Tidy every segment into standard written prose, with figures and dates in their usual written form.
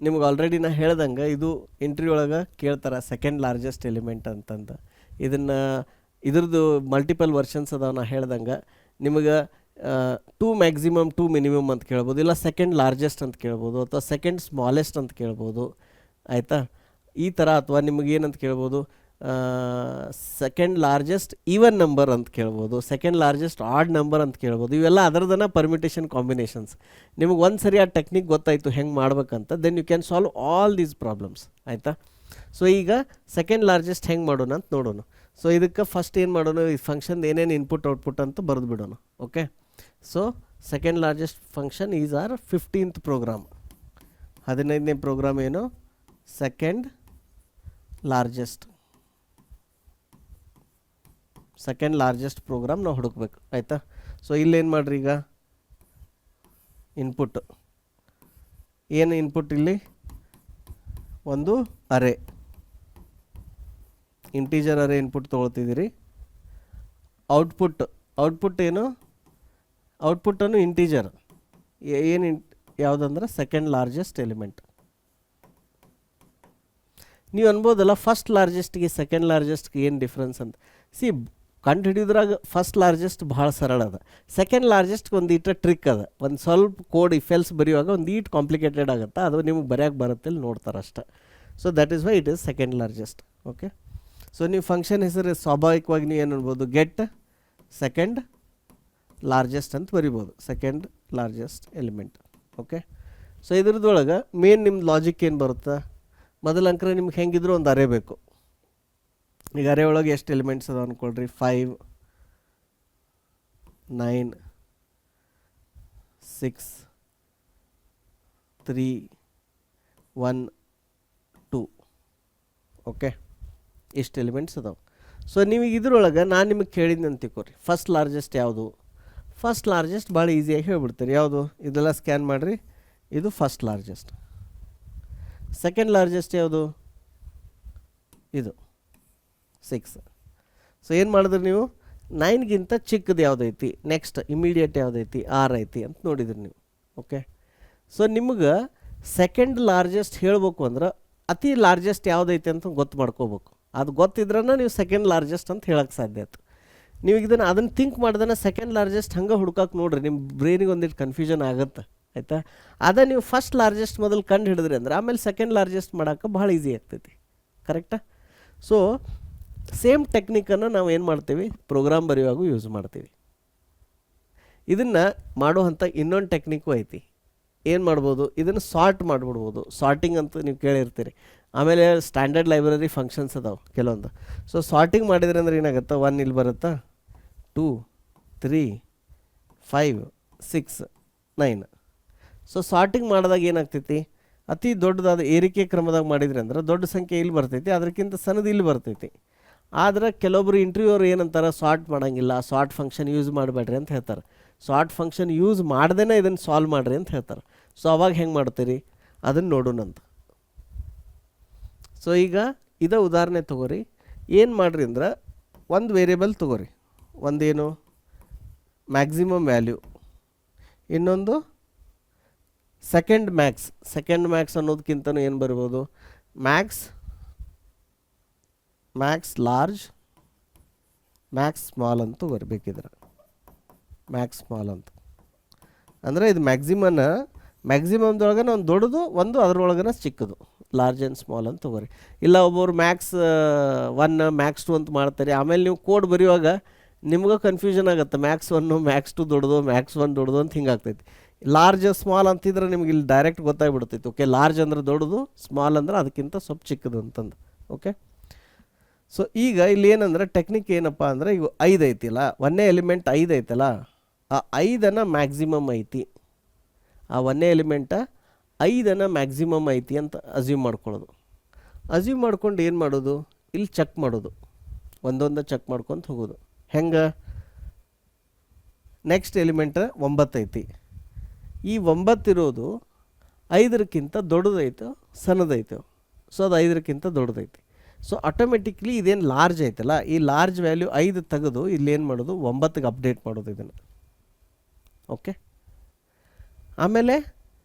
ನಿಮ್ಗೆ ಆಲ್ರೆಡಿ ನಾ ಹೇಳ್ದಂಗೆ ಇದು ಇಂಟರ್ವ್ಯೂ ಒಳಗೆ ಕೇಳ್ತಾರೆ ಸೆಕೆಂಡ್ ಲಾರ್ಜೆಸ್ಟ್ ಎಲಿಮೆಂಟ್ ಅಂತಂದು. ಇದನ್ನು ಇದ್ರದ್ದು ಮಲ್ಟಿಪಲ್ ವರ್ಷನ್ಸ್ ಅದಾವೆ. ನಾ ಹೇಳ್ದಂಗೆ ನಿಮಗೆ 2 ಮ್ಯಾಕ್ಸಿಮಮ್ 2 ಮಿನಿಮಮ್ ಅಂತ ಕೇಳ್ಬೋದು, ಇಲ್ಲ ಸೆಕೆಂಡ್ ಲಾರ್ಜೆಸ್ಟ್ ಅಂತ ಕೇಳ್ಬೋದು, ಅಥವಾ ಸೆಕೆಂಡ್ ಸ್ಮಾಲೆಸ್ಟ್ ಅಂತ ಕೇಳ್ಬೋದು. ಆಯಿತಾ, ಈ ಥರ. ಅಥವಾ ನಿಮಗೇನಂತ ಕೇಳ್ಬೋದು, ಸೆಕೆಂಡ್ ಲಾರ್ಜೆಸ್ಟ್ ಈವನ್ ನಂಬರ್ ಅಂತ ಕೇಳ್ಬೋದು, ಸೆಕೆಂಡ್ ಲಾರ್ಜೆಸ್ಟ್ ಆಡ್ ನಂಬರ್ ಅಂತ ಕೇಳ್ಬೋದು. ಇವೆಲ್ಲ ಅದರದನ್ನ ಪರ್ಮಿಟೇಷನ್ ಕಾಂಬಿನೇಷನ್ಸ್. ನಿಮಗೆ ಒಂದು ಸರಿ ಆ ಟೆಕ್ನಿಕ್ ಗೊತ್ತಾಯಿತು ಹೆಂಗೆ ಮಾಡ್ಬೇಕಂತ, then you can solve all these problems. ಆಯಿತಾ. ಸೊ ಈಗ ಸೆಕೆಂಡ್ ಲಾರ್ಜೆಸ್ಟ್ ಹೆಂಗೆ ಮಾಡೋಣ ಅಂತ ನೋಡೋಣ. ಸೊ ಇದಕ್ಕೆ ಫಸ್ಟ್ ಏನು ಮಾಡೋಣ, ಈ ಫಂಕ್ಷನ್ ಏನೇನು ಇನ್ಪುಟ್ ಔಟ್ಪುಟ್ ಅಂತ ಬರೆದು ಬಿಡೋಣ. Okay. So second largest function is are 15th program. 15ನೇ ಪ್ರೋಗ್ರಾಮ್ ಏನು, ಸೆಕೆಂಡ್ ಲಾರ್ಜೆಸ್ಟ್ ಪ್ರೋಗ್ರಾಮ್ ನಾವು ಹುಡುಕ್ಬೇಕು. ಆಯಿತಾ. ಸೊ ಇಲ್ಲೇನು ಮಾಡಿರಿ, ಈಗ ಇನ್ಪುಟ್ ಏನು ಇನ್ಪುಟ್, ಇಲ್ಲಿ ಒಂದು ಅರೇ, ಇಂಟೀಜರ್ ಅರೇ ಇನ್ಪುಟ್ ತೊಗೊಳ್ತಿದ್ದೀರಿ. ಔಟ್ಪುಟ್ ಏನು, ಔಟ್ಪುಟ್ಟನ್ನು ಇಂಟೀಜರ್ ಏನು ಯಾವುದಂದ್ರೆ ಸೆಕೆಂಡ್ ಲಾರ್ಜೆಸ್ಟ್ ಎಲಿಮೆಂಟ್. ನೀವು ಅನ್ಬೋದಲ್ಲ ಫಸ್ಟ್ ಲಾರ್ಜೆಸ್ಟ್ಗೆ ಸೆಕೆಂಡ್ ಲಾರ್ಜೆಸ್ಟ್ಗೆ ಏನು ಡಿಫ್ರೆನ್ಸ್ ಅಂತ. ಸಿ, ಕಂಡು ಹಿಡಿದ್ರಾಗ ಫಸ್ಟ್ ಲಾರ್ಜೆಸ್ಟ್ ಭಾಳ ಸರಳ ಅದ, ಸೆಕೆಂಡ್ ಲಾರ್ಜೆಸ್ಟ್ಗೆ ಒಂದು ಈಟ ಟ್ರಿಕ್ ಅದ. ಒಂದು ಸ್ವಲ್ಪ ಕೋಡ್ ಇಫೆಲ್ಸ್ ಬರೆಯುವಾಗ ಒಂದು ಈಟ್ ಕಾಂಪ್ಲಿಕೇಟೆಡ್ ಆಗುತ್ತೆ, ಅದು ನಿಮ್ಗೆ ಬರೆಯೋಕೆ ಬರುತ್ತೆ ನೋಡ್ತಾರೆ ಅಷ್ಟೆ. So that is why it is second largest. Okay. So ನೀವು ಫಂಕ್ಷನ್ ಹೆಸರು ಸ್ವಾಭಾವಿಕವಾಗಿ ನೀವು ಏನು ಅನ್ಬೋದು, ಗೆಟ್ ಸೆಕೆಂಡ್ ಲಾರ್ಜೆಸ್ಟ್ ಅಂತ ಬರಿಬೋದು, second largest element. Okay. So ಇದ್ರದೊಳಗೆ ಮೇನ್ ನಿಮ್ಮ ಲಾಜಿಕ್ ಏನು ಬರುತ್ತೆ, ಮೊದಲ ಅಂಕರ ನಿಮ್ಗೆ ಹೆಂಗಿದ್ರು ಒಂದು ಅರೇ ಬೇಕು. ಈಗ ಅರೇ ಒಳಗೆ ಎಷ್ಟು ಎಲಿಮೆಂಟ್ಸ್ ಅದಾವ ಅಂದ್ಕೊಳ್ರಿ, 5, 9, 6, 3, 1, 2. ಓಕೆ, ಇಷ್ಟು ಎಲಿಮೆಂಟ್ಸ್ ಅದಾವೆ. ಸೊ ನಿಮಗೆ ಇದ್ರೊಳಗೆ ನಾನು ನಿಮಗೆ ಕೇಳಿದ್ದೆ ಅಂತ ತಿಳ್ಕೊರಿ, ಫಸ್ಟ್ ಲಾರ್ಜೆಸ್ಟ್ ಯಾವುದು. ಫಸ್ಟ್ ಲಾರ್ಜೆಸ್ಟ್ ಭಾಳ ಈಸಿಯಾಗಿ ಹೇಳ್ಬಿಡ್ತೀರಿ. ಯಾವುದು, ಇದೆಲ್ಲ ಸ್ಕ್ಯಾನ್ ಮಾಡಿರಿ, ಇದು ಫಸ್ಟ್ ಲಾರ್ಜೆಸ್ಟ್. ಸೆಕೆಂಡ್ ಲಾರ್ಜೆಸ್ಟ್ ಯಾವುದು, ಇದು 6. ಸೊ ಏನು ಮಾಡಿದ್ರಿ ನೀವು, 9ಗಿಂತ ಚಿಕ್ಕದು ಯಾವುದೈತಿ, ನೆಕ್ಸ್ಟ್ ಇಮಿಡಿಯೇಟ್ ಯಾವುದೈತಿ, 6 ಐತಿ ಅಂತ ನೋಡಿದ್ರಿ ನೀವು. ಓಕೆ. ಸೊ ನಿಮ್ಗೆ ಸೆಕೆಂಡ್ ಲಾರ್ಜೆಸ್ಟ್ ಹೇಳ್ಬೇಕು ಅಂದ್ರೆ ಅತಿ ಲಾರ್ಜೆಸ್ಟ್ ಯಾವುದೈತಿ ಅಂತ ಗೊತ್ತು ಮಾಡ್ಕೋಬೇಕು. ಅದು ಗೊತ್ತಿದ್ರೇ ನೀವು ಸೆಕೆಂಡ್ ಲಾರ್ಜೆಸ್ಟ್ ಅಂತ ಹೇಳೋಕ್ಕೆ ಸಾಧ್ಯ ಆಯ್ತು. ನೀವು ಅದನ್ನು ಥಿಂಕ್ ಮಾಡ್ದೆ ಸೆಕೆಂಡ್ ಲಾರ್ಜೆಸ್ಟ್ ಹಂಗೆ ಹುಡ್ಕಕ್ಕೆ ನೋಡ್ರಿ, ನಿಮ್ಮ ಬ್ರೈನಿಗೆ ಒಂದಿಟ್ಟು ಕನ್ಫ್ಯೂಷನ್ ಆಗುತ್ತೆ. ಆಯಿತಾ. ಅದೇ ನೀವು ಫಸ್ಟ್ ಲಾರ್ಜೆಸ್ಟ್ ಮೊದಲು ಕಂಡು ಹಿಡಿದ್ರಿ ಅಂದ್ರೆ ಆಮೇಲೆ ಸೆಕೆಂಡ್ ಲಾರ್ಜೆಸ್ಟ್ ಮಾಡೋಕ್ಕೆ ಭಾಳ ಈಸಿ ಆಗ್ತೈತಿ. ಕರೆಕ್ಟಾ. ಸೊ ಸೇಮ್ ಟೆಕ್ನಿಕನ್ನು ನಾವು ಏನು ಮಾಡ್ತೀವಿ, ಪ್ರೋಗ್ರಾಮ್ ಬರೆಯುವಾಗೂ ಯೂಸ್ ಮಾಡ್ತೀವಿ. ಇದನ್ನು ಮಾಡುವಂಥ ಇನ್ನೊಂದು ಟೆಕ್ನಿಕ್ಕು ಐತಿ. ಏನು ಮಾಡ್ಬೋದು, ಇದನ್ನು ಸಾರ್ಟ್ ಮಾಡಿಬಿಡ್ಬೋದು. ಸಾರ್ಟಿಂಗ್ ಅಂತ ನೀವು ಕೇಳಿರ್ತೀರಿ. ಆಮೇಲೆ ಸ್ಟ್ಯಾಂಡರ್ಡ್ ಲೈಬ್ರರಿ ಫಂಕ್ಷನ್ಸ್ ಅದಾವೆ ಕೆಲವೊಂದು. ಸೊ ಸಾರ್ಟಿಂಗ್ ಮಾಡಿದ್ರೆ ಅಂದ್ರೆ ಏನಾಗುತ್ತೆ, 1 ಇಲ್ಲಿ ಬರುತ್ತಾ, 2, 3, 5, 6, 9. ಸೊ ಸಾರ್ಟಿಂಗ್ ಮಾಡಿದಾಗ ಏನಾಗ್ತೈತಿ, ಅತಿ ದೊಡ್ಡದಾದ ಏರಿಕೆ ಕ್ರಮದಾಗ ಮಾಡಿದ್ರಿ ಅಂದ್ರೆ ದೊಡ್ಡ ಸಂಖ್ಯೆ ಇಲ್ಲಿ ಬರ್ತೈತಿ, ಅದಕ್ಕಿಂತ ಸಣ್ಣದು ಇಲ್ಲಿ ಬರ್ತೈತಿ. ಆದರೆ ಕೆಲವೊಬ್ರು ಇಂಟರ್ವ್ಯೂ ಅವ್ರು ಏನಂತಾರೆ, ಸಾರ್ಟ್ ಮಾಡೋಂಗಿಲ್ಲ, ಸಾರ್ಟ್ ಫಂಕ್ಷನ್ ಯೂಸ್ ಮಾಡಬೇಡ್ರಿ ಅಂತ ಹೇಳ್ತಾರೆ. ಸಾರ್ಟ್ ಫಂಕ್ಷನ್ ಯೂಸ್ ಮಾಡ್ದೇ ಇದನ್ನು ಸಾಲ್ವ್ ಮಾಡಿರಿ ಅಂತ ಹೇಳ್ತಾರೆ. ಸೊ ಅವಾಗ ಹೆಂಗೆ ಮಾಡ್ತೀರಿ ಅದನ್ನು ನೋಡೋಣಂತ. ಸೊ ಈಗ ಇದೇ ಉದಾಹರಣೆ ತೊಗೋರಿ. ಏನು ಮಾಡಿರಿ ಅಂದ್ರೆ ಒಂದು ವೇರಿಯೇಬಲ್ ತೊಗೋರಿ, ಒಂದೇನು ಮ್ಯಾಕ್ಸಿಮಮ್ ವ್ಯಾಲ್ಯೂ, ಇನ್ನೊಂದು ಸೆಕೆಂಡ್ ಮ್ಯಾಕ್ಸ್ ಅನ್ನೋದಕ್ಕಿಂತನೂ ಏನು ಬರ್ಬೋದು, ಮ್ಯಾಕ್ಸ್ ಲಾರ್ಜ್, ಮ್ಯಾಕ್ಸ್ ಸ್ಮಾಲ್ ಅಂತ ಬರಬೇಕಿದ್ರೆ, ಮ್ಯಾಕ್ಸ್ ಸ್ಮಾಲ್ ಅಂತ. ಅಂದರೆ ಇದು ಮ್ಯಾಕ್ಸಿಮಮ್ದೊಳಗೆ ಒಂದು ದೊಡ್ಡದು, ಒಂದು ಅದರೊಳಗನ ಚಿಕ್ಕದು, ಲಾರ್ಜ್ ಆ್ಯಂಡ್ ಸ್ಮಾಲ್ ಅಂತ ತೊಗೋರಿ. ಇಲ್ಲ ಒಬ್ಬರು ಮ್ಯಾಕ್ಸ್ 1 ಮ್ಯಾಕ್ಸ್ 2 ಅಂತ ಮಾಡ್ತಾರೆ. ಆಮೇಲೆ ನೀವು ಕೋಡ್ ಬರೆಯುವಾಗ ನಿಮ್ಗೆ ಕನ್ಫ್ಯೂಷನ್ ಆಗುತ್ತೆ, ಮ್ಯಾಕ್ಸ್ 1 ಮ್ಯಾಕ್ಸ್ 2 ದೊಡ್ಡದು, ಮ್ಯಾಕ್ಸ್ 1 ದೊಡ್ಡದು ಅಂತ ಹಿಂಗೆ ಆಗ್ತೈತಿ. ಲಾರ್ಜ್ ಸ್ಮಾಲ್ ಅಂತಿದ್ರೆ ನಿಮ್ಗೆ ಇಲ್ಲಿ ಡೈರೆಕ್ಟ್ ಗೊತ್ತಾಗ್ಬಿಡ್ತೈತಿ. ಓಕೆ, ಲಾರ್ಜ್ ಅಂದ್ರೆ ದೊಡ್ಡದು, ಸ್ಮಾಲ್ ಅಂದ್ರೆ ಅದಕ್ಕಿಂತ ಸ್ವಲ್ಪ ಚಿಕ್ಕದು ಅಂತಂದು. ಓಕೆ. ಸೊ ಈಗ ಇಲ್ಲಿ ಏನಂದ್ರೆ ಟೆಕ್ನಿಕ್ ಏನಪ್ಪ ಅಂದರೆ, ಈಗ 5 ಐತಿಲ್ಲ, 1ನೇ ಎಲಿಮೆಂಟ್ 5 ಐತಲ್ಲ, ಆ 5 ಮ್ಯಾಕ್ಸಿಮಮ್ ಐತಿ. ಆ 1ನೇ ಎಲಿಮೆಂಟ 5 ಮ್ಯಾಕ್ಸಿಮಮ್ ಐತಿ ಅಂತ ಅಸ್ಯೂಮ್ ಮಾಡ್ಕೊಳ್ಳೋದು. ಅಸ್ಯೂಮ್ ಮಾಡ್ಕೊಂಡು ಏನು ಮಾಡೋದು, ಇಲ್ಲಿ ಚೆಕ್ ಮಾಡೋದು, ಒಂದೊಂದು ಚೆಕ್ ಮಾಡ್ಕೊತ ಹೋಗೋದು. ಹೆಂಗೆ, ನೆಕ್ಸ್ಟ್ ಎಲಿಮೆಂಟ್ 9 ಐತಿ, ಈ 9 ಇರೋದು 5ಕ್ಕಿಂತ ದೊಡ್ಡದೈತೋ ಸಣ್ಣದೈತೋ, ಸೊ ಅದು 5ಕ್ಕಿಂತ ದೊಡ್ಡದೈತಿ. ಸೊ ಆಟೋಮೆಟಿಕ್ಲಿ ಇದೇನು ಲಾರ್ಜ್ ಐತಲ್ಲ, ಈ ಲಾರ್ಜ್ ವ್ಯಾಲ್ಯೂ 5 ತೆಗೆದು ಇಲ್ಲಿ ಏನು ಮಾಡೋದು, 9ಗೆ ಅಪ್ಡೇಟ್ ಮಾಡೋದು ಇದನ್ನು. ಓಕೆ. ಆಮೇಲೆ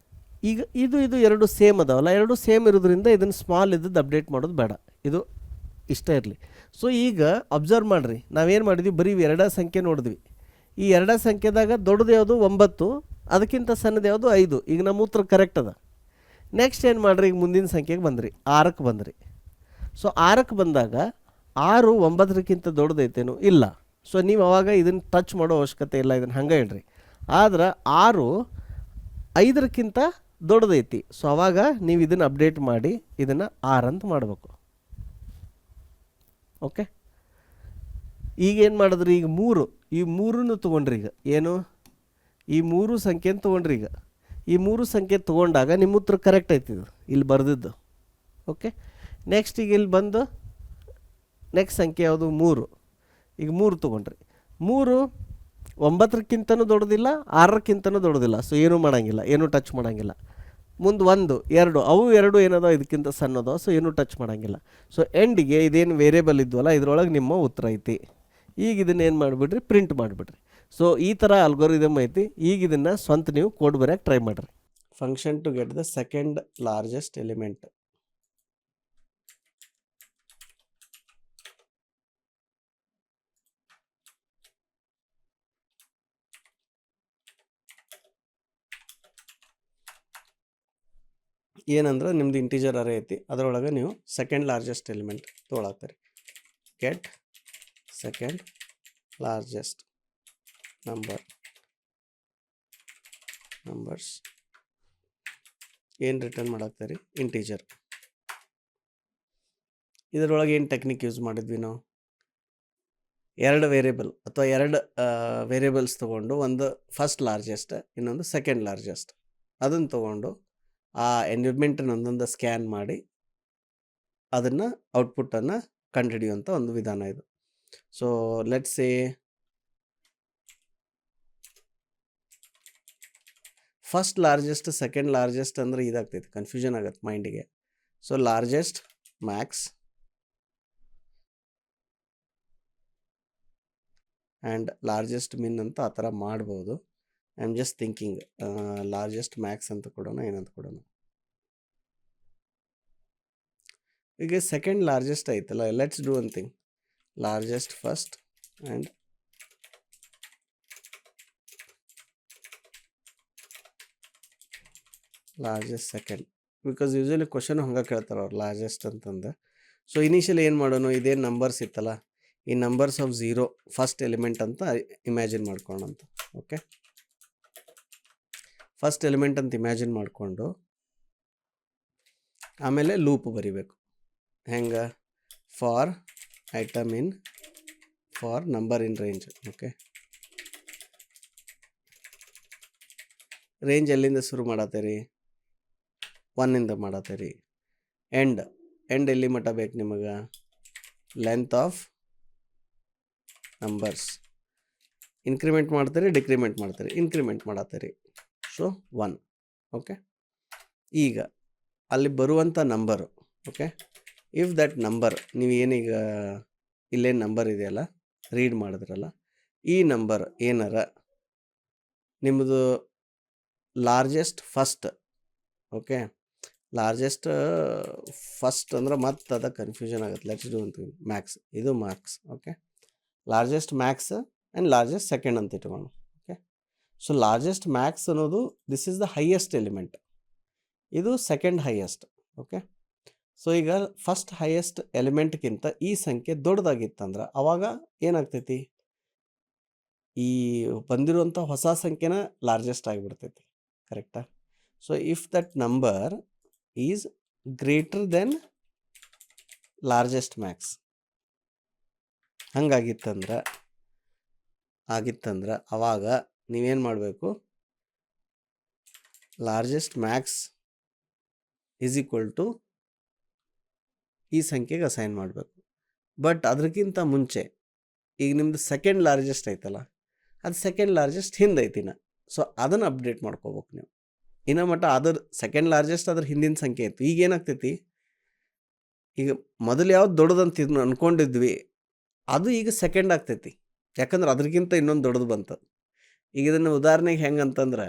ಈಗ ಇದು ಎರಡು ಸೇಮ್ ಅದಾವಲ್ಲ, ಎರಡು ಸೇಮ್ ಇರೋದ್ರಿಂದ ಇದನ್ನು ಸ್ಮಾಲ್ ಇದ್ದದ್ದು ಅಪ್ಡೇಟ್ ಮಾಡೋದು ಬೇಡ, ಇದು ಇಷ್ಟ ಇರಲಿ. ಸೊ ಈಗ ಅಬ್ಸರ್ವ್ ಮಾಡಿರಿ, ನಾವೇನು ಮಾಡಿದ್ವಿ, ಬರೀ ಎರಡೇ ಸಂಖ್ಯೆ ನೋಡಿದ್ವಿ. ಈ ಎರಡೇ ಸಂಖ್ಯೆದಾಗ ದೊಡ್ಡದು ಯಾವುದು 9, ಅದಕ್ಕಿಂತ ಸಣ್ಣದು ಯಾವುದು 5. ಈಗ ನಮ್ಮ ಉತ್ತರ ಕರೆಕ್ಟ್ ಅದ. ನೆಕ್ಸ್ಟ್ ಏನು ಮಾಡಿರಿ, ಈಗ ಮುಂದಿನ ಸಂಖ್ಯೆಗೆ ಬಂದ್ರಿ, 6ಕ್ಕೆ ಬಂದ್ರಿ. ಸೊ 6ಕ್ಕೆ ಬಂದಾಗ 6 9ಕ್ಕಿಂತ ದೊಡ್ಡದೈತೇನು? ಇಲ್ಲ. ಸೊ ನೀವು ಅವಾಗ ಇದನ್ನು ಟಚ್ ಮಾಡೋ ಅವಶ್ಯಕತೆ ಇಲ್ಲ, ಇದನ್ನು ಹಂಗೆ ಇಡ್ರಿ. ಆದ್ರೆ 6 5ಕ್ಕಿಂತ ದೊಡ್ಡದೈತಿ. ಸೊ ಅವಾಗ ನೀವು ಇದನ್ನು ಅಪ್ಡೇಟ್ ಮಾಡಿ ಇದನ್ನು 6 ಅಂತ ಮಾಡಬೇಕು. ಓಕೆ, ಈಗೇನು ಮಾಡಿದ್ರಿ, ಈಗ 3, ಈ 3 ತೊಗೊಂಡ್ರಿ. ಈಗ ಏನು, ಈ 3 ಸಂಖ್ಯೆನ ತೊಗೊಂಡ್ರಿ. ಈಗ ಈ 3 ಸಂಖ್ಯೆ ತೊಗೊಂಡಾಗ ನಿಮ್ಮ ಉತ್ತರ ಕರೆಕ್ಟ್ ಐತಿದು, ಇಲ್ಲಿ ಬರೆದಿದ್ದು. ಓಕೆ, ನೆಕ್ಸ್ಟ್ ಈಗ ಇಲ್ಲಿ ಬಂದು ನೆಕ್ಸ್ಟ್ ಸಂಖ್ಯೆ ಯಾವುದು? 3. ಈಗ 3 ತೊಗೊಂಡ್ರಿ. 3 9ಕ್ಕಿಂತನೂ ದೊಡ್ಡದಿಲ್ಲ, 6ಕ್ಕಿಂತನೂ ದೊಡ್ಡದಿಲ್ಲ. ಸೊ ಏನೂ ಮಾಡೋಂಗಿಲ್ಲ, ಏನೂ ಟಚ್ ಮಾಡೋಂಗಿಲ್ಲ. ಮುಂದೆ 1 2, ಅವು 2 ಏನದೋ ಇದಕ್ಕಿಂತ ಸಣ್ಣದೋ, ಸೊ ಏನೂ ಟಚ್ ಮಾಡೋಂಗಿಲ್ಲ. ಸೊ ಎಂಡಿಗೆ ಇದೇನು ವೇರಿಯೇಬಲ್ ಇದ್ವಲ್ಲ, ಇದ್ರೊಳಗೆ ನಿಮ್ಮ ಉತ್ತರ ಐತಿ. ಈಗ ಇದನ್ನೇನು ಮಾಡಿಬಿಡ್ರಿ, ಪ್ರಿಂಟ್ ಮಾಡಿಬಿಡ್ರಿ. ಸೊ ಈ ಥರ ಅಲ್ಗೋರಿದಮ್ ಐತಿ. ಈಗ ಇದನ್ನು ಸ್ವಂತ ನೀವು ಕೋಡ್ ಬರೆಯೋಕ್ಕೆ ಟ್ರೈ ಮಾಡಿರಿ. Function to get the second largest element. ಏನಂದ್ರೆ ನಿಮ್ದು ಇಂಟಿಜರ್ ಅರೇ ಐತಿ, ಅದರೊಳಗೆ ನೀವು ಸೆಕೆಂಡ್ ಲಾರ್ಜೆಸ್ಟ್ ಎಲಿಮೆಂಟ್ ತೊಗೊಳತ್ತೀರಿ. ಗೆಟ್ ಸೆಕೆಂಡ್ ಲಾರ್ಜೆಸ್ಟ್ ನಂಬರ್ಸ್ ಏನು ರಿಟರ್ನ್ ಮಾಡಾಕ್ತೀರಿ? ಇಂಟಿಜರ್. ಇದರೊಳಗೆ ಏನು ಟೆಕ್ನಿಕ್ ಯೂಸ್ ಮಾಡಿದ್ವಿ ನಾವು? 2 ವೇರಿಯೇಬಲ್ ಅಥವಾ 2 ವೇರಿಯೇಬಲ್ಸ್ ತೊಗೊಂಡು, ಒಂದು ಫಸ್ಟ್ ಲಾರ್ಜೆಸ್ಟ್, ಇನ್ನೊಂದು ಸೆಕೆಂಡ್ ಲಾರ್ಜೆಸ್ಟ್. ಅದನ್ನು ತೊಗೊಂಡು ಆ ಎನ್ವಿರ್ಮೆಂಟನ್ನು ಒಂದೊಂದು ಸ್ಕ್ಯಾನ್ ಮಾಡಿ ಅದನ್ನು ಔಟ್ಪುಟ್ಟನ್ನು ಕಂಡುಹಿಡಿಯುವಂಥ ಒಂದು ವಿಧಾನ ಇದು. So let's say first largest second largest ಅಂದರೆ ಇದಾಗ್ತೈತಿ, ಕನ್ಫ್ಯೂಷನ್ ಆಗುತ್ತೆ ಮೈಂಡಿಗೆ. So largest max and largest min ಅಂತ ಆ ಥರ ಮಾಡ್ಬೋದು. I am just thinking largest max ಅಂತ ಕೊಡೋಣ, ಏನಂತ ಕೊಡೋಣ. ಈಗ ಸೆಕೆಂಡ್ ಲಾರ್ಜೆಸ್ಟ್ ಐತಲ್ಲ, let's do one thing, largest first and largest second. Because usually question ಹಂಗೆ ಕೇಳ್ತಾರೆ ಅವ್ರು, ಲಾರ್ಜೆಸ್ಟ್ ಅಂತಂದು. ಸೊ ಇನಿಷಿಯಲಿ ಏನು ಮಾಡೋಣ, ಇದೇನು ನಂಬರ್ಸ್ ಇತ್ತಲ್ಲ, ಈ ನಂಬರ್ಸ್ ಆಫ್ 0 ಫಸ್ಟ್ ಎಲಿಮೆಂಟ್ ಅಂತ ಇಮ್ಯಾಜಿನ್ ಮಾಡ್ಕೊಳ್ಳೋಣ. ಓಕೆ, ಫಸ್ಟ್ ಎಲಿಮೆಂಟ್ ಅಂತ ಇಮ್ಯಾಜಿನ್ ಮಾಡಿಕೊಂಡು ಆಮೇಲೆ ಲೂಪ್ ಬರಿಬೇಕು. ಹೆಂಗೆ? For item in for number in range. Okay, range ಎಲ್ಲಿಂದ ಶುರು ಮಾಡತ್ತೀರಿ? 1ಇಂದ ಮಾಡತ್ತೀರಿ. ಎಂಡ್ ಎಲ್ಲಿ ಮಟ್ಟ ಬೇಕು ನಿಮಗೆ? Length of numbers. ಇನ್ಕ್ರಿಮೆಂಟ್ ಮಾಡ್ತೀರಿ, ಡಿಕ್ರಿಮೆಂಟ್ ಮಾಡ್ತೀರಿ? ಇನ್ಕ್ರಿಮೆಂಟ್ ಮಾಡತ್ತೀರಿ. ಸೊ 1. ಓಕೆ, ಈಗ ಅಲ್ಲಿ ಬರುವಂಥ number. Okay, if that number, ನೀವು ಏನೀಗ ಇಲ್ಲೇನು ನಂಬರ್ ಇದೆಯಲ್ಲ ರೀಡ್ ಮಾಡಿದ್ರಲ್ಲ, ಈ ನಂಬರ್ ಏನಾರ ನಿಮ್ಮದು largest first. Okay, largest first ಅಂದ್ರೆ ಮತ್ತೆ ಅದ ಕನ್ಫ್ಯೂಷನ್ ಆಗುತ್ತೆ. ಲೆಟ್ಸ್ ಡೂ ಅಂತೀವಿ ಮ್ಯಾಕ್ಸ್, ಇದು marks. Okay, largest max and largest second ಅಂತ ಇಟ್ಕೊಂಡು. ಓಕೆ, ಸೊ ಲಾರ್ಜೆಸ್ಟ್ ಮ್ಯಾಕ್ಸ್ ಅನ್ನೋದು this is the highest element, ಇದು ಸೆಕೆಂಡ್ ಹೈಯೆಸ್ಟ್. ಓಕೆ, ಸೊ ಈಗ ಫಸ್ಟ್ ಹೈಯೆಸ್ಟ್ ಎಲಿಮೆಂಟ್ಗಿಂತ ಈ ಸಂಖ್ಯೆ ದೊಡ್ಡದಾಗಿತ್ತಂದ್ರೆ ಅವಾಗ ಏನಾಗ್ತೈತಿ, ಈ ಬಂದಿರುವಂಥ ಹೊಸ ಸಂಖ್ಯೆನ ಲಾರ್ಜೆಸ್ಟ್ ಆಗಿಬಿಡ್ತೈತಿ. ಕರೆಕ್ಟಾ? So if that number is greater than largest max, ಹಂಗಾಗಿತ್ತಂದ್ರೆ ಅವಾಗ ನೀವೇನು ಮಾಡಬೇಕು, largest max is equal to ಈ ಸಂಖ್ಯೆಗೆ ಅಸೈನ್ ಮಾಡಬೇಕು. ಬಟ್ ಅದಕ್ಕಿಂತ ಮುಂಚೆ ಈಗ ನಿಮ್ಮದು ಸೆಕೆಂಡ್ ಲಾರ್ಜೆಸ್ಟ್ ಐತಲ್ಲ, ಅದು ಸೆಕೆಂಡ್ ಲಾರ್ಜೆಸ್ಟ್ ಹಿಂದೈತಿನ. ಸೊ ಅದನ್ನು ಅಪ್ಡೇಟ್ ಮಾಡ್ಕೋಬೇಕು ನೀವು. ಇನ್ನು ಮಟ್ಟ ಅದ್ರ ಸೆಕೆಂಡ್ ಲಾರ್ಜೆಸ್ಟ್ ಅದ್ರ ಹಿಂದಿನ ಸಂಖ್ಯೆ ಇತ್ತು. ಈಗ ಏನಾಗ್ತೈತಿ, ಈಗ ಮೊದಲು ಯಾವ್ದು ದೊಡ್ಡದಂತ ಅಂದ್ಕೊಂಡಿದ್ವಿ ಅದು ಈಗ ಸೆಕೆಂಡ್ ಆಗ್ತೈತಿ, ಯಾಕಂದ್ರೆ ಅದಕ್ಕಿಂತ ಇನ್ನೊಂದು ದೊಡ್ಡದು ಬಂತು. ಈಗ ಇದನ್ನು ಉದಾಹರಣೆಗೆ ಹೆಂಗಂತಂದ್ರೆ,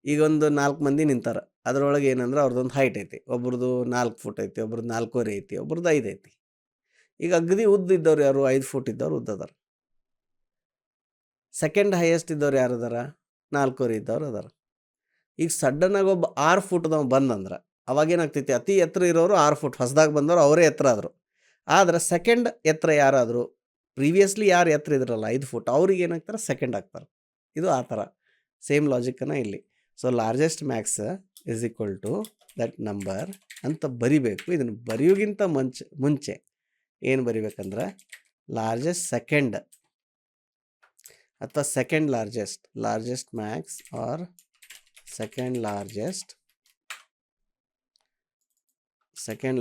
ಈಗ ಒಂದು 4 ಮಂದಿ ನಿಂತಾರ. ಅದರೊಳಗೆ ಏನಂದ್ರೆ ಅವ್ರದ್ದೊಂದು ಹೈಟ್ ಐತಿ. ಒಬ್ರದ್ದು 4 ಫುಟ್ ಐತಿ, ಒಬ್ರದ್ದು 4.25 ಐತಿ, ಒಬ್ರದ್ದು 5 ಐತಿ. ಈಗ ಅಗದಿ ಉದ್ದ ಇದ್ದವ್ರು ಯಾರು? 5 ಫುಟ್ ಇದ್ದವ್ರು ಉದ್ದದಾರ. ಸೆಕೆಂಡ್ ಹೈಯೆಸ್ಟ್ ಇದ್ದವ್ರು ಯಾರು ಅದಾರ? 4.25 ಇದ್ದವ್ರು ಅದಾರ. ಈಗ ಸಡನ್ನಾಗಿ ಒಬ್ಬ 6 ಫುಟ್ದವ ಬಂದಂದ್ರೆ ಅವಾಗೇನಾಗ್ತೈತಿ? ಅತಿ ಎತ್ತರ ಇರೋರು 6 ಫುಟ್, ಹೊಸದಾಗಿ ಬಂದವರು ಅವರೇ ಎತ್ತರ ಆದರು. ಆದ್ರೆ ಸೆಕೆಂಡ್ ಎತ್ತರ ಯಾರಾದರೂ ಪ್ರೀವಿಯಸ್ಲಿ ಯಾರು ಎತ್ತರ ಇದ್ರಲ್ಲ 5 ಫುಟ್, ಅವ್ರಿಗೆ ಏನಾಗ್ತಾರೆ? ಸೆಕೆಂಡ್ ಆಗ್ತಾರೆ. ಇದು ಆ ಥರ ಸೇಮ್ ಲಾಜಿಕ್ಕನ್ನು ಇಲ್ಲಿ. So largest max is equal to that number ಅಂತ ಬರಿಬೇಕು. ಇದನ್ನು ಬರೆಯೋಗಿಂತ ಮುಂಚೆ ಏನು ಬರಿಬೇಕಂದ್ರೆ ಲಾರ್ಜೆಸ್ಟ್ ಸೆಕೆಂಡ್ ಅಥವಾ second largest max or second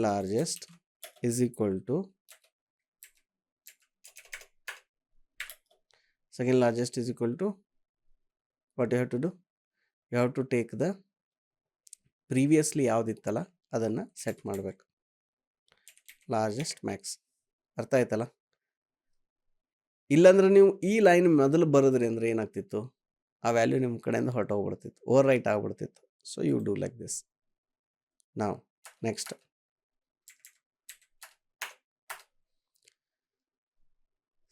largest is equal to what you have to do? You have to take the previously ಯಾವುದಿತ್ತಲ್ಲ ಅದನ್ನು ಸೆಟ್ ಮಾಡಬೇಕು. ಲಾರ್ಜೆಸ್ಟ್ ಮ್ಯಾಕ್ಸ್ ಅರ್ಥ ಆಯ್ತಲ್ಲ? ಇಲ್ಲಾಂದ್ರೆ ನೀವು ಈ ಲೈನ್ ಮೊದಲು ಬರೋದ್ರಿ ಅಂದರೆ ಏನಾಗ್ತಿತ್ತು? ಆ ವ್ಯಾಲ್ಯೂ ನಿಮ್ಮ ಕಡೆಯಿಂದ ಹೊರಟೋಗ್ಬಿಡ್ತಿತ್ತು, ಓವರ್ ರೈಟ್ ಆಗಿಬಿಡ್ತಿತ್ತು. So you do like this. ನಾವು next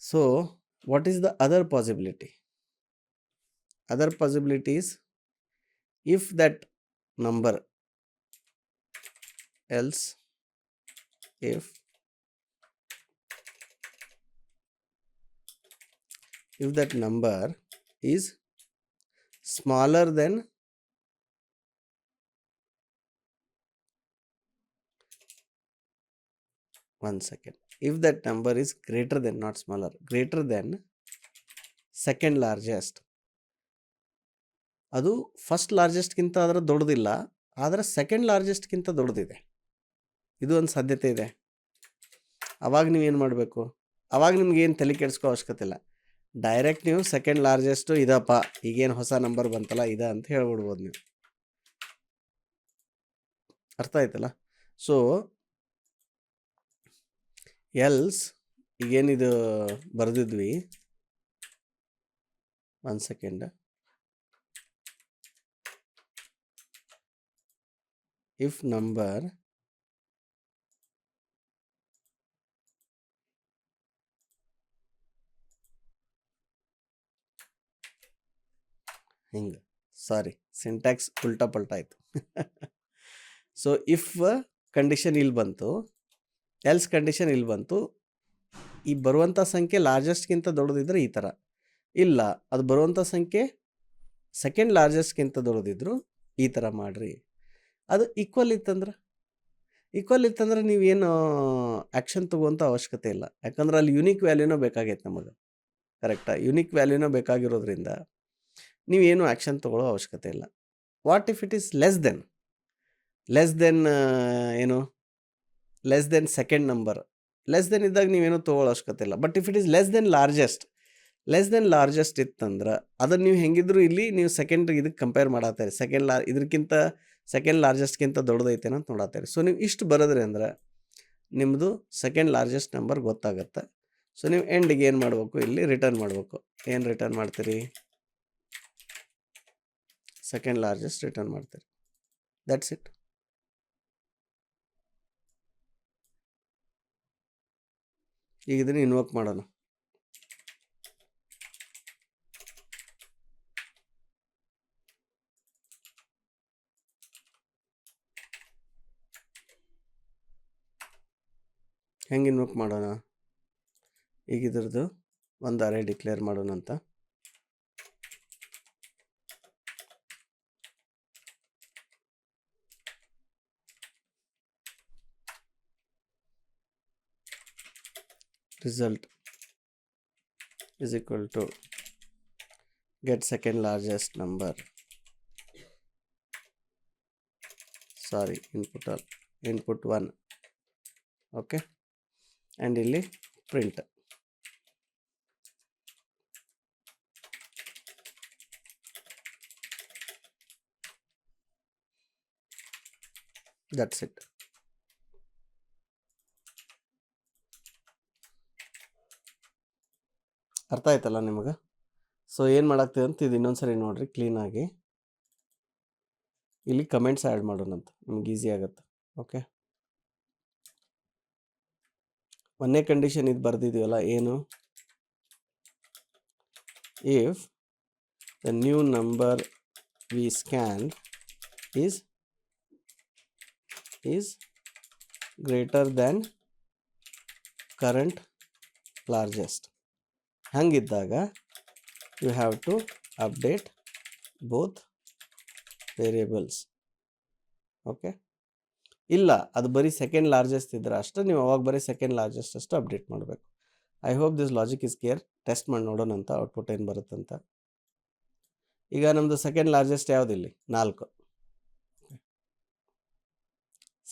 so what is the other possibility? Other possibility is if that number else if that number is smaller than if that number is greater than, not smaller, greater than second largest. ಅದು first ಲಾರ್ಜೆಸ್ಟ್ಗಿಂತ ಅದರ ದೊಡ್ಡದಿಲ್ಲ, ಆದರೆ second ಲಾರ್ಜೆಸ್ಟ್ಗಿಂತ ದೊಡ್ಡದಿದೆ. ಇದು ಒಂದು ಸಾಧ್ಯತೆ ಇದೆ. ಅವಾಗ ನೀವೇನು ಮಾಡಬೇಕು? ಅವಾಗ ನಿಮ್ಗೇನು ತಲೆ ಕೆಡಿಸ್ಕೋ ಅವಶ್ಯಕತೆ ಇಲ್ಲ. ಡೈರೆಕ್ಟ್ ನೀವು ಸೆಕೆಂಡ್ ಲಾರ್ಜೆಸ್ಟು ಇದಪ್ಪ, ಈಗೇನು ಹೊಸ ನಂಬರ್ ಬಂತಲ್ಲ ಇದ ಅಂತ ಹೇಳ್ಬಿಡ್ಬೋದು ನೀವು. ಅರ್ಥ ಆಯ್ತಲ್ಲ? ಸೊ ಎಲ್ಸ್ ಈಗೇನಿದು ಬರೆದಿದ್ವಿ, 1 second, if number ಹಿಂಗೆ, ಸಾರಿ ಸಿಂಟ್ಯಾಕ್ಸ್ ಉಲ್ಟಾ ಪಲ್ಟಾ ಆಯಿತು. ಸೊ ಇಫ್ ಕಂಡೀಷನ್ ಇಲ್ಲಿ ಬಂತು, ಎಲ್ಸ್ ಕಂಡೀಷನ್ ಇಲ್ಲಿ ಬಂತು, ಈ ಬರುವಂಥ ಸಂಖ್ಯೆ ಲಾರ್ಜೆಸ್ಟ್ಗಿಂತ ದೊಡ್ಡದಿದ್ರೆ ಈ ಥರ, ಇಲ್ಲ ಅದು ಬರುವಂಥ ಸಂಖ್ಯೆ ಸೆಕೆಂಡ್ ಲಾರ್ಜೆಸ್ಟ್ಗಿಂತ ದೊಡ್ಡದಿದ್ರು ಈ ಥರ ಮಾಡಿರಿ. ಅದು ಈಕ್ವಲ್ ಇತ್ತಂದ್ರೆ ನೀವೇನು ಆ್ಯಕ್ಷನ್ ತೊಗೋಂಥ ಅವಶ್ಯಕತೆ ಇಲ್ಲ. ಯಾಕಂದ್ರೆ ಅಲ್ಲಿ ಯುನಿಕ್ ವ್ಯಾಲ್ಯೂನೂ ಬೇಕಾಗೈತೆ ನಮಗೆ. ಕರೆಕ್ಟಾ? ಯುನಿಕ್ ವ್ಯಾಲ್ಯೂನೂ ಬೇಕಾಗಿರೋದ್ರಿಂದ ನೀವೇನು ಆ್ಯಕ್ಷನ್ ತೊಗೊಳ್ಳೋ ಅವಶ್ಯಕತೆ ಇಲ್ಲ. What if it is less than ಏನು less than second number? Less than ಇದ್ದಾಗ ನೀವೇನು ತೊಗೊಳ್ಳೋ ಅವಶ್ಯಕತೆ ಇಲ್ಲ. But if it is less than largest ಇತ್ತಂದ್ರೆ ಅದನ್ನು ನೀವು ಹೆಂಗಿದ್ರು ಇಲ್ಲಿ ನೀವು ಸೆಕೆಂಡ್ ಇದಕ್ಕೆ ಕಂಪೇರ್ ಮಾಡತ್ತೀರಿ, ಇದಕ್ಕಿಂತ ಸೆಕೆಂಡ್ ಲಾರ್ಜೆಸ್ಟ್ಗಿಂತ ದೊಡ್ಡದೈತೇನೋ ಅಂತ ನೋಡತ್ತೀರಿ. ಸೊ ನೀವು ಇಷ್ಟು ಬರೋದ್ರಿ ಅಂದ್ರೆ ನಿಮ್ಮದು ಸೆಕೆಂಡ್ ಲಾರ್ಜೆಸ್ಟ್ ನಂಬರ್ ಗೊತ್ತಾಗತ್ತೆ. ಸೊ ನೀವು ಎಂಡಿಗೆ ಏನು ಮಾಡಬೇಕು? ಇಲ್ಲಿ ರಿಟರ್ನ್ ಮಾಡಬೇಕು. ಏನು ರಿಟರ್ನ್ ಮಾಡ್ತೀರಿ? ಸೆಕೆಂಡ್ ಲಾರ್ಜೆಸ್ಟ್ ರಿಟರ್ನ್ ಮಾಡ್ತೀರಿ. That's it. ಈಗ ಇದನ್ನು ಇನ್ವೋಕ್ ಮಾಡೋಣ. ಹೆಂಗೆ ಇನ್ವೋಕ್ ಮಾಡೋಣ? ಈಗ ಇದ್ರದ್ದು ಒಂದು ಅರೇ ಡಿಕ್ಲೇರ್ ಮಾಡೋಣ ಅಂತ. result is equal to get second largest number, sorry input 1, okay, and ಇಲ್ಲಿ print. that's it. ಅರ್ಥ ಆಯ್ತಲ್ಲ ನಿಮಗೆ? ಸೊ ಏನು ಮಾಡಾಕ್ತಿದೆ ಅಂತ ಇದು ಇನ್ನೊಂದು ಸರಿ ನೋಡಿರಿ ಕ್ಲೀನಾಗಿ. ಇಲ್ಲಿ ಕಮೆಂಟ್ಸ್ ಆ್ಯಡ್ ಮಾಡೋಣಂತ, ನಿಮ್ಗೆ ಈಸಿ ಆಗುತ್ತೆ. ಓಕೆ, ಒಂದೇ ಕಂಡೀಷನ್ ಇದು ಬರ್ದಿದ್ದೀವಲ್ಲ, ಏನು, if the new number we scan is greater than current largest, ಹಂಗಿದ್ದಾಗ you have to update both variables. Okay, ಇಲ್ಲ ಅದು ಬರೀ ಸೆಕೆಂಡ್ ಲಾರ್ಜೆಸ್ಟ್ ಇದ್ರೆ ಅಷ್ಟೇ ನೀವು ಅವಾಗ ಬರೀ ಸೆಕೆಂಡ್ ಲಾರ್ಜೆಸ್ಟ್ ಅಷ್ಟು ಅಪ್ಡೇಟ್ ಮಾಡಬೇಕು. I hope this logic is clear. Test ಮಾಡಿ ನೋಡೋಣಂತ ಔಟ್ಪುಟ್ ಏನು ಬರುತ್ತಂತ. ಈಗ ನಮ್ಮದು ಸೆಕೆಂಡ್ ಲಾರ್ಜೆಸ್ಟ್ ಯಾವುದಿಲ್ಲಿ 4,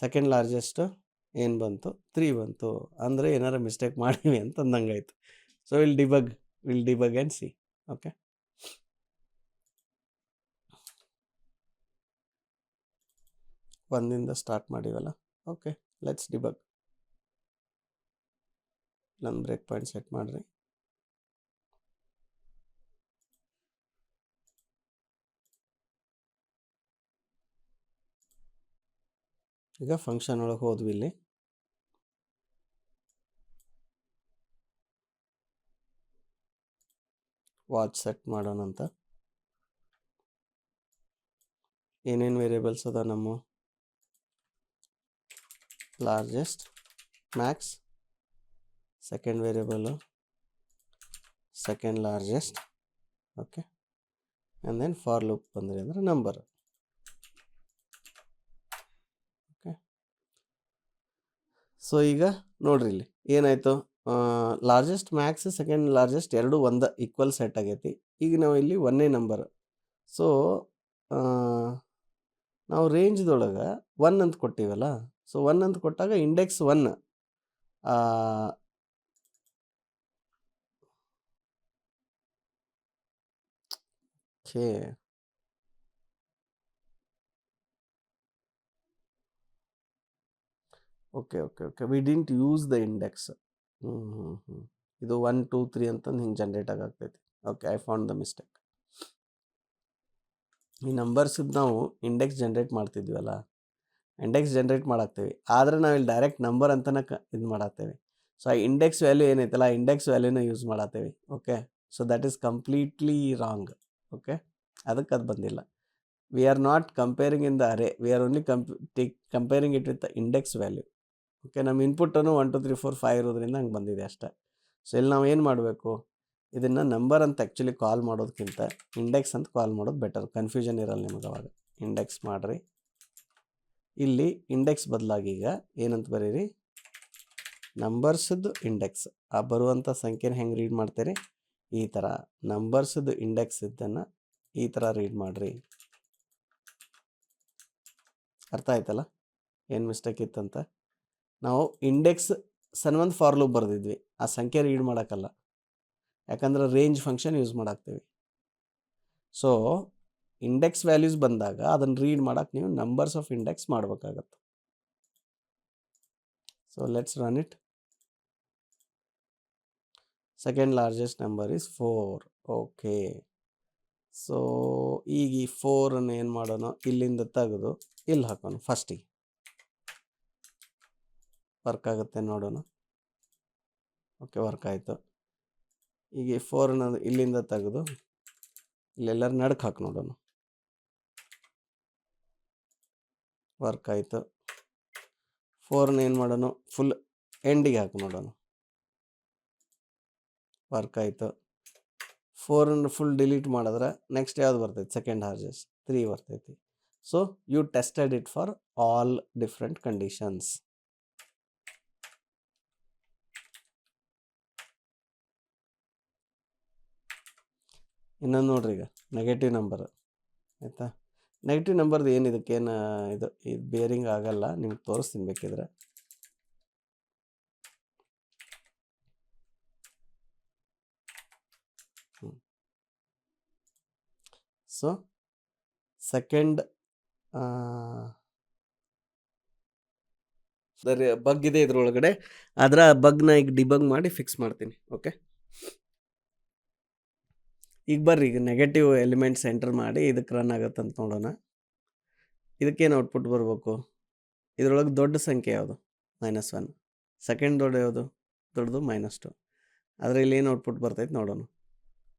ಸೆಕೆಂಡ್ ಲಾರ್ಜೆಸ್ಟ್ ಏನು ಬಂತು 3 ಬಂತು, ಅಂದರೆ ಏನಾರು ಮಿಸ್ಟೇಕ್ ಮಾಡಿವಿ ಅಂತ ಅಂದಂಗಾಯ್ತು. So will debug and see. Okay, ಒಂದಿಂದ ಸ್ಟಾರ್ಟ್ ಮಾಡಿವಲ್ಲ. Okay, let's debug. ನನ್ನ ಬ್ರೇಕ್ ಪಾಯಿಂಟ್ ಸೆಟ್ ಮಾಡಿರಿ. ಈಗ ಫಂಕ್ಷನ್ ಒಳಗೆ ಹೋದ್ವಿ, ಇಲ್ಲಿ ವಾಚ್ ಸೆಟ್ ಮಾಡೋಣಂತ. ಏನೇನು ವೇರಿಯೇಬಲ್ಸ್ ಅದ ನಮ್ಮ largest, max, second variable second largest. Okay, and then for loop ಬಂದ್ರಿ ಅಂದರೆ ನಂಬರ್. ಓಕೆ, ಸೊ ಈಗ ನೋಡ್ರಿ ಇಲ್ಲಿ ಏನಾಯಿತು, ಲಾರ್ಜೆಸ್ಟ್ ಮ್ಯಾಕ್ಸ್ ಸೆಕೆಂಡ್ ಲಾರ್ಜೆಸ್ಟ್ ಎರಡು ಒಂದು ಈಕ್ವಲ್ ಸೆಟ್ ಆಗೈತಿ. ಈಗ ನಾವು ಇಲ್ಲಿ ಒಂದೇ ನಂಬರ್, ಸೊ ನಾವು ರೇಂಜ್ದೊಳಗೆ 1 ಅಂತ ಕೊಟ್ಟಿವಲ್ಲ. ಸೊ 1 ಅಂತ ಕೊಟ್ಟಾಗ index 1 okay we didn't use the index. ಇದು 1 2 3 ಅಂತಂದು ಹಿಂಗೆ ಜನ್ರೇಟ್ ಆಗಾಗ್ತೈತಿ. Okay, I found the mistake. ಈ ನಂಬರ್ಸಿದ್ದು ನಾವು ಇಂಡೆಕ್ಸ್ ಜನ್ರೇಟ್ ಮಾಡ್ತಿದ್ವಲ್ಲ, ಇಂಡೆಕ್ಸ್ ಜನ್ರೇಟ್ ಮಾಡಾಕ್ತೇವೆ, ಆದರೆ ನಾವು ಇಲ್ಲಿ ಡೈರೆಕ್ಟ್ ನಂಬರ್ ಅಂತಲೇ ಇದು ಮಾಡಾಕ್ತೇವೆ. ಸೊ ಆ ಇಂಡೆಕ್ಸ್ ವ್ಯಾಲ್ಯೂ ಏನೈತಲ್ಲ, ಆ ಇಂಡೆಕ್ಸ್ ವ್ಯಾಲ್ಯೂನ ಯೂಸ್ ಮಾಡಾತ್ತೇವೆ. Okay, so that is completely wrong. Okay, ಅದಕ್ಕೆ ಅದು ಬಂದಿಲ್ಲ. We are not comparing in the array, we are only comparing it with the index value. Okay, ನಮ್ಮ ಇನ್ಪುಟ್ಟನ್ನು 1 2 3 4 5 ಇರೋದ್ರಿಂದ ಹಂಗೆ ಬಂದಿದೆ ಅಷ್ಟೇ. ಸೊ ಇಲ್ಲಿ ನಾವು ಏನು ಮಾಡಬೇಕು, ಇದನ್ನು ನಂಬರ್ ಅಂತ ಆ್ಯಕ್ಚುಲಿ ಕಾಲ್ ಮಾಡೋದಕ್ಕಿಂತ ಇಂಡೆಕ್ಸ್ ಅಂತ ಕಾಲ್ ಮಾಡೋದು ಬೆಟರ್. ಕನ್ಫ್ಯೂಷನ್ ಇರಲ್ಲ ನಿಮಗೆ ಅವಾಗ. ಇಂಡೆಕ್ಸ್ ಮಾಡಿರಿ, ಇಲ್ಲಿ ಇಂಡೆಕ್ಸ್ ಬದಲಾಗಿ ಈಗ ಏನಂತ ಬರೀರಿ, ನಂಬರ್ಸದ್ದು ಇಂಡೆಕ್ಸ್. ಆ ಬರುವಂಥ ಸಂಖ್ಯೆನ ಹೆಂಗೆ ರೀಡ್ ಮಾಡ್ತೀರಿ, ಈ ಥರ ನಂಬರ್ಸದ್ದು ಇಂಡೆಕ್ಸ್ ಇದ್ದನ್ನು ಈ ಥರ ರೀಡ್ ಮಾಡಿರಿ. ಅರ್ಥ ಆಯ್ತಲ್ಲ ಏನು ಮಿಸ್ಟೇಕ್ ಇತ್ತಂತ. ನಾವು ಇಂಡೆಕ್ಸ್ ಸನ್ವಂತ ಫಾರ್ ಲೂಪ್ ಬರೆದಿದ್ವಿ, ಆ ಸಂಖ್ಯೆ ರೀಡ್ ಮಾಡೋಕ್ಕಲ್ಲ, ಯಾಕಂದ್ರೆ ರೇಂಜ್ ಫಂಕ್ಷನ್ ಯೂಸ್ ಮಾಡಾಕ್ತೀವಿ. ಸೊ ಇಂಡೆಕ್ಸ್ ವ್ಯಾಲ್ಯೂಸ್ ಬಂದಾಗ ಅದನ್ನು ರೀಡ್ ಮಾಡೋಕ್ಕೆ ನೀವು ನಂಬರ್ಸ್ ಆಫ್ ಇಂಡೆಕ್ಸ್ ಮಾಡಬೇಕಾಗತ್ತೆ. So let's run it. Second largest number is 4. Okay, so ಈಗ ಈ 4 ಏನು ಮಾಡೋಣ, ಇಲ್ಲಿಂದ ತೆಗೆದು ಇಲ್ಲಿ ಹಾಕೋಣ ಫಸ್ಟಿಗೆ. ವರ್ಕ್ ಆಗುತ್ತೆ ನೋಡೋಣ. ಓಕೆ, ವರ್ಕ್ ಆಯಿತು. ಈಗ 4 ಇಲ್ಲಿಂದ ತೆಗೆದು ಇಲ್ಲೆಲ್ಲರೂ ನಡಕ್ಕೆ ಹಾಕಿ ನೋಡೋಣ. ವರ್ಕ್ ಆಯಿತು. 4 ಏನು ಮಾಡೋಣ, ಫುಲ್ ಎಂಡಿಗೆ ಹಾಕಿ ನೋಡೋಣ. ವರ್ಕ್ ಆಯಿತು. 4 ಫುಲ್ ಡಿಲೀಟ್ ಮಾಡಿದ್ರೆ ನೆಕ್ಸ್ಟ್ ಯಾವ್ದು ಬರ್ತೈತಿ, ಸೆಕೆಂಡ್ ಲಾರ್ಜೆಸ್ಟ್ 3 ಬರ್ತೈತಿ. So you tested it for all different conditions. ಇನ್ನೊಂದು ನೋಡ್ರಿ, ಈಗ ನೆಗೆಟಿವ್ ನಂಬರ್ ಆಯಿತಾ. ನೆಗೆಟಿವ್ ನಂಬರ್ದು ಏನು ಇದಕ್ಕೇನು ಇದು ಬೇರಿಂಗ್ ಆಗಲ್ಲ, ನಿಮ್ಗೆ ತೋರಿಸ್ತೀನಿ ಬೇಕಿದ್ರೆ. ಸೊ ಸೆಕೆಂಡ್ ಸರಿ ಬಗ್ ಇದೆ ಇದ್ರೊಳಗಡೆ, ಅದರ ಬಗ್ನ ಈಗ ಡಿಬಗ್ ಮಾಡಿ ಫಿಕ್ಸ್ ಮಾಡ್ತೀನಿ. ಓಕೆ, ಈಗ ಬರ್ರಿ, ಈಗ ನೆಗೆಟಿವ್ ಎಲಿಮೆಂಟ್ಸ್ ಎಂಟರ್ ಮಾಡಿ ಇದಕ್ಕೆ ರನ್ ಆಗುತ್ತಂತ ನೋಡೋಣ. ಇದಕ್ಕೇನು ಔಟ್ಪುಟ್ ಬರಬೇಕು? ಇದರೊಳಗೆ ದೊಡ್ಡ ಸಂಖ್ಯೆ ಯಾವುದು? -1. ಸೆಕೆಂಡ್ ದೊಡ್ಡ ಯಾವುದು? ದೊಡ್ಡದು -2. ಆದರೆ ಇಲ್ಲಿ ಏನು ಔಟ್ಪುಟ್ ಬರ್ತೈತೆ ನೋಡೋಣ.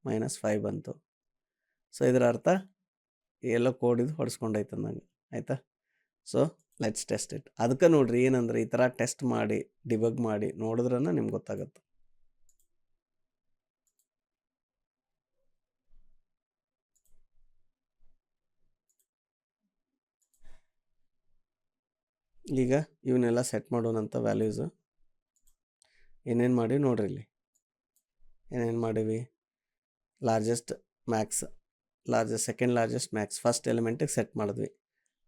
-5 ಬಂತು. ಸೊ ಇದರ ಅರ್ಥ ಎಲ್ಲೋ ಕೋಡ್ ಇದು ಹೊಡ್ಸ್ಕೊಂಡೈತೆ ಅಂದಂಗೆ ಆಯಿತಾ. So let's test it. ಅದಕ್ಕೆ ನೋಡ್ರಿ ಏನಂದ್ರೆ ಈ ಥರ ಟೆಸ್ಟ್ ಮಾಡಿ ಡಿಬಗ್ ಮಾಡಿ ನೋಡಿದ್ರೆ ನಿಮ್ಗೆ ಗೊತ್ತಾಗುತ್ತೆ. ಈಗ ಇವನ್ನೆಲ್ಲ ಸೆಟ್ ಮಾಡೋಣಂತ ವ್ಯಾಲ್ಯೂಸು ಏನೇನು ಮಾಡಿ ನೋಡ್ರಿ. ಇಲ್ಲಿ ಏನೇನು ಮಾಡೀವಿ? Largest max, second largest max first ಎಲಿಮೆಂಟಿಗೆ ಸೆಟ್ ಮಾಡಿದ್ವಿ.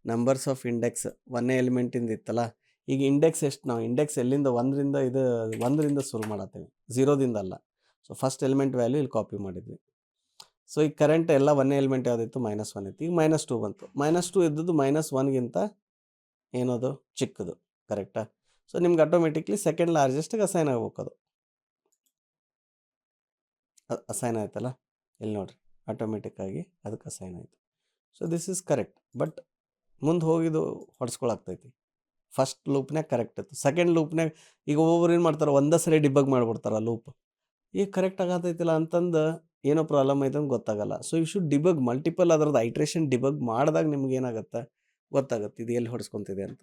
ನಂಬರ್ಸ್ ಆಫ್ ಇಂಡೆಕ್ಸ್ ಒಂದೇ ಎಲಿಮೆಂಟಿಂದ ಇತ್ತಲ್ಲ. ಈಗ ಇಂಡೆಕ್ಸ್ ಎಷ್ಟು? ನಾವು ಇಂಡೆಕ್ಸ್ ಎಲ್ಲಿಂದ ಒಂದರಿಂದ ಶುರು ಮಾಡತ್ತೀವಿ, 0ದಿಂದ ಅಲ್ಲ. ಸೊ ಫಸ್ಟ್ ಎಲಿಮೆಂಟ್ ವ್ಯಾಲ್ಯೂ ಇಲ್ಲಿ ಕಾಪಿ ಮಾಡಿದ್ವಿ. ಸೊ ಈಗ ಕರೆಂಟ್ ಎಲ್ಲ ಒಂದೇ ಎಲಿಮೆಂಟ್ ಯಾವುದಿತ್ತು? -1 ಇತ್ತು. ಈಗ -2 ಬಂತು. -2 ಇದ್ದದ್ದು -1ಗಿಂತ ಏನದು ಚಿಕ್ಕದು, ಕರೆಕ್ಟಾ? ಸೊ ನಿಮ್ಗೆ ಆಟೋಮೆಟಿಕ್ಲಿ ಸೆಕೆಂಡ್ ಲಾರ್ಜೆಸ್ಟ್ಗೆ ಅಸೈನ್ ಆಗ್ಬೇಕು. ಅದು ಅಸೈನ್ ಆಯ್ತಲ್ಲ, ಇಲ್ಲಿ ನೋಡ್ರಿ ಆಟೋಮೆಟಿಕ್ಕಾಗಿ ಅದಕ್ಕೆ ಅಸೈನ್ ಆಯಿತು. So this is correct. But ಮುಂದೆ ಹೋಗಿದ್ದು ಹೊಡ್ಸ್ಕೊಳಾಗ್ತೈತಿ. ಫಸ್ಟ್ ಲೂಪ್ನಾಗ ಕರೆಕ್ಟ್ ಇತ್ತು. ಸೆಕೆಂಡ್ ಲೂಪ್ನಾಗ ಈಗ ಒಬ್ಬೊಬ್ರು ಏನು ಮಾಡ್ತಾರೆ, ಒಂದೇ ಸರಿ ಡಿಬಗ್ ಮಾಡಿಬಿಡ್ತಾರೆ ಲೂಪ್. ಈಗ ಕರೆಕ್ಟ್ ಆಗತೈತಿಲ್ಲ ಅಂತಂದು ಏನೋ ಪ್ರಾಬ್ಲಮ್ ಐತೆ ಅಂತ ಗೊತ್ತಾಗಲ್ಲ. So you should debug multiple ಅದರದ್ದು ಐಟ್ರೇಷನ್ ಡಿಬಗ್ ಮಾಡಿದಾಗ ನಿಮ್ಗೆ ಏನಾಗುತ್ತೆ ಗೊತ್ತಾಗುತ್ತೆ ಇದು ಎಲ್ಲಿ ಹೊಡ್ಸ್ಕೊತಿದೆ ಅಂತ.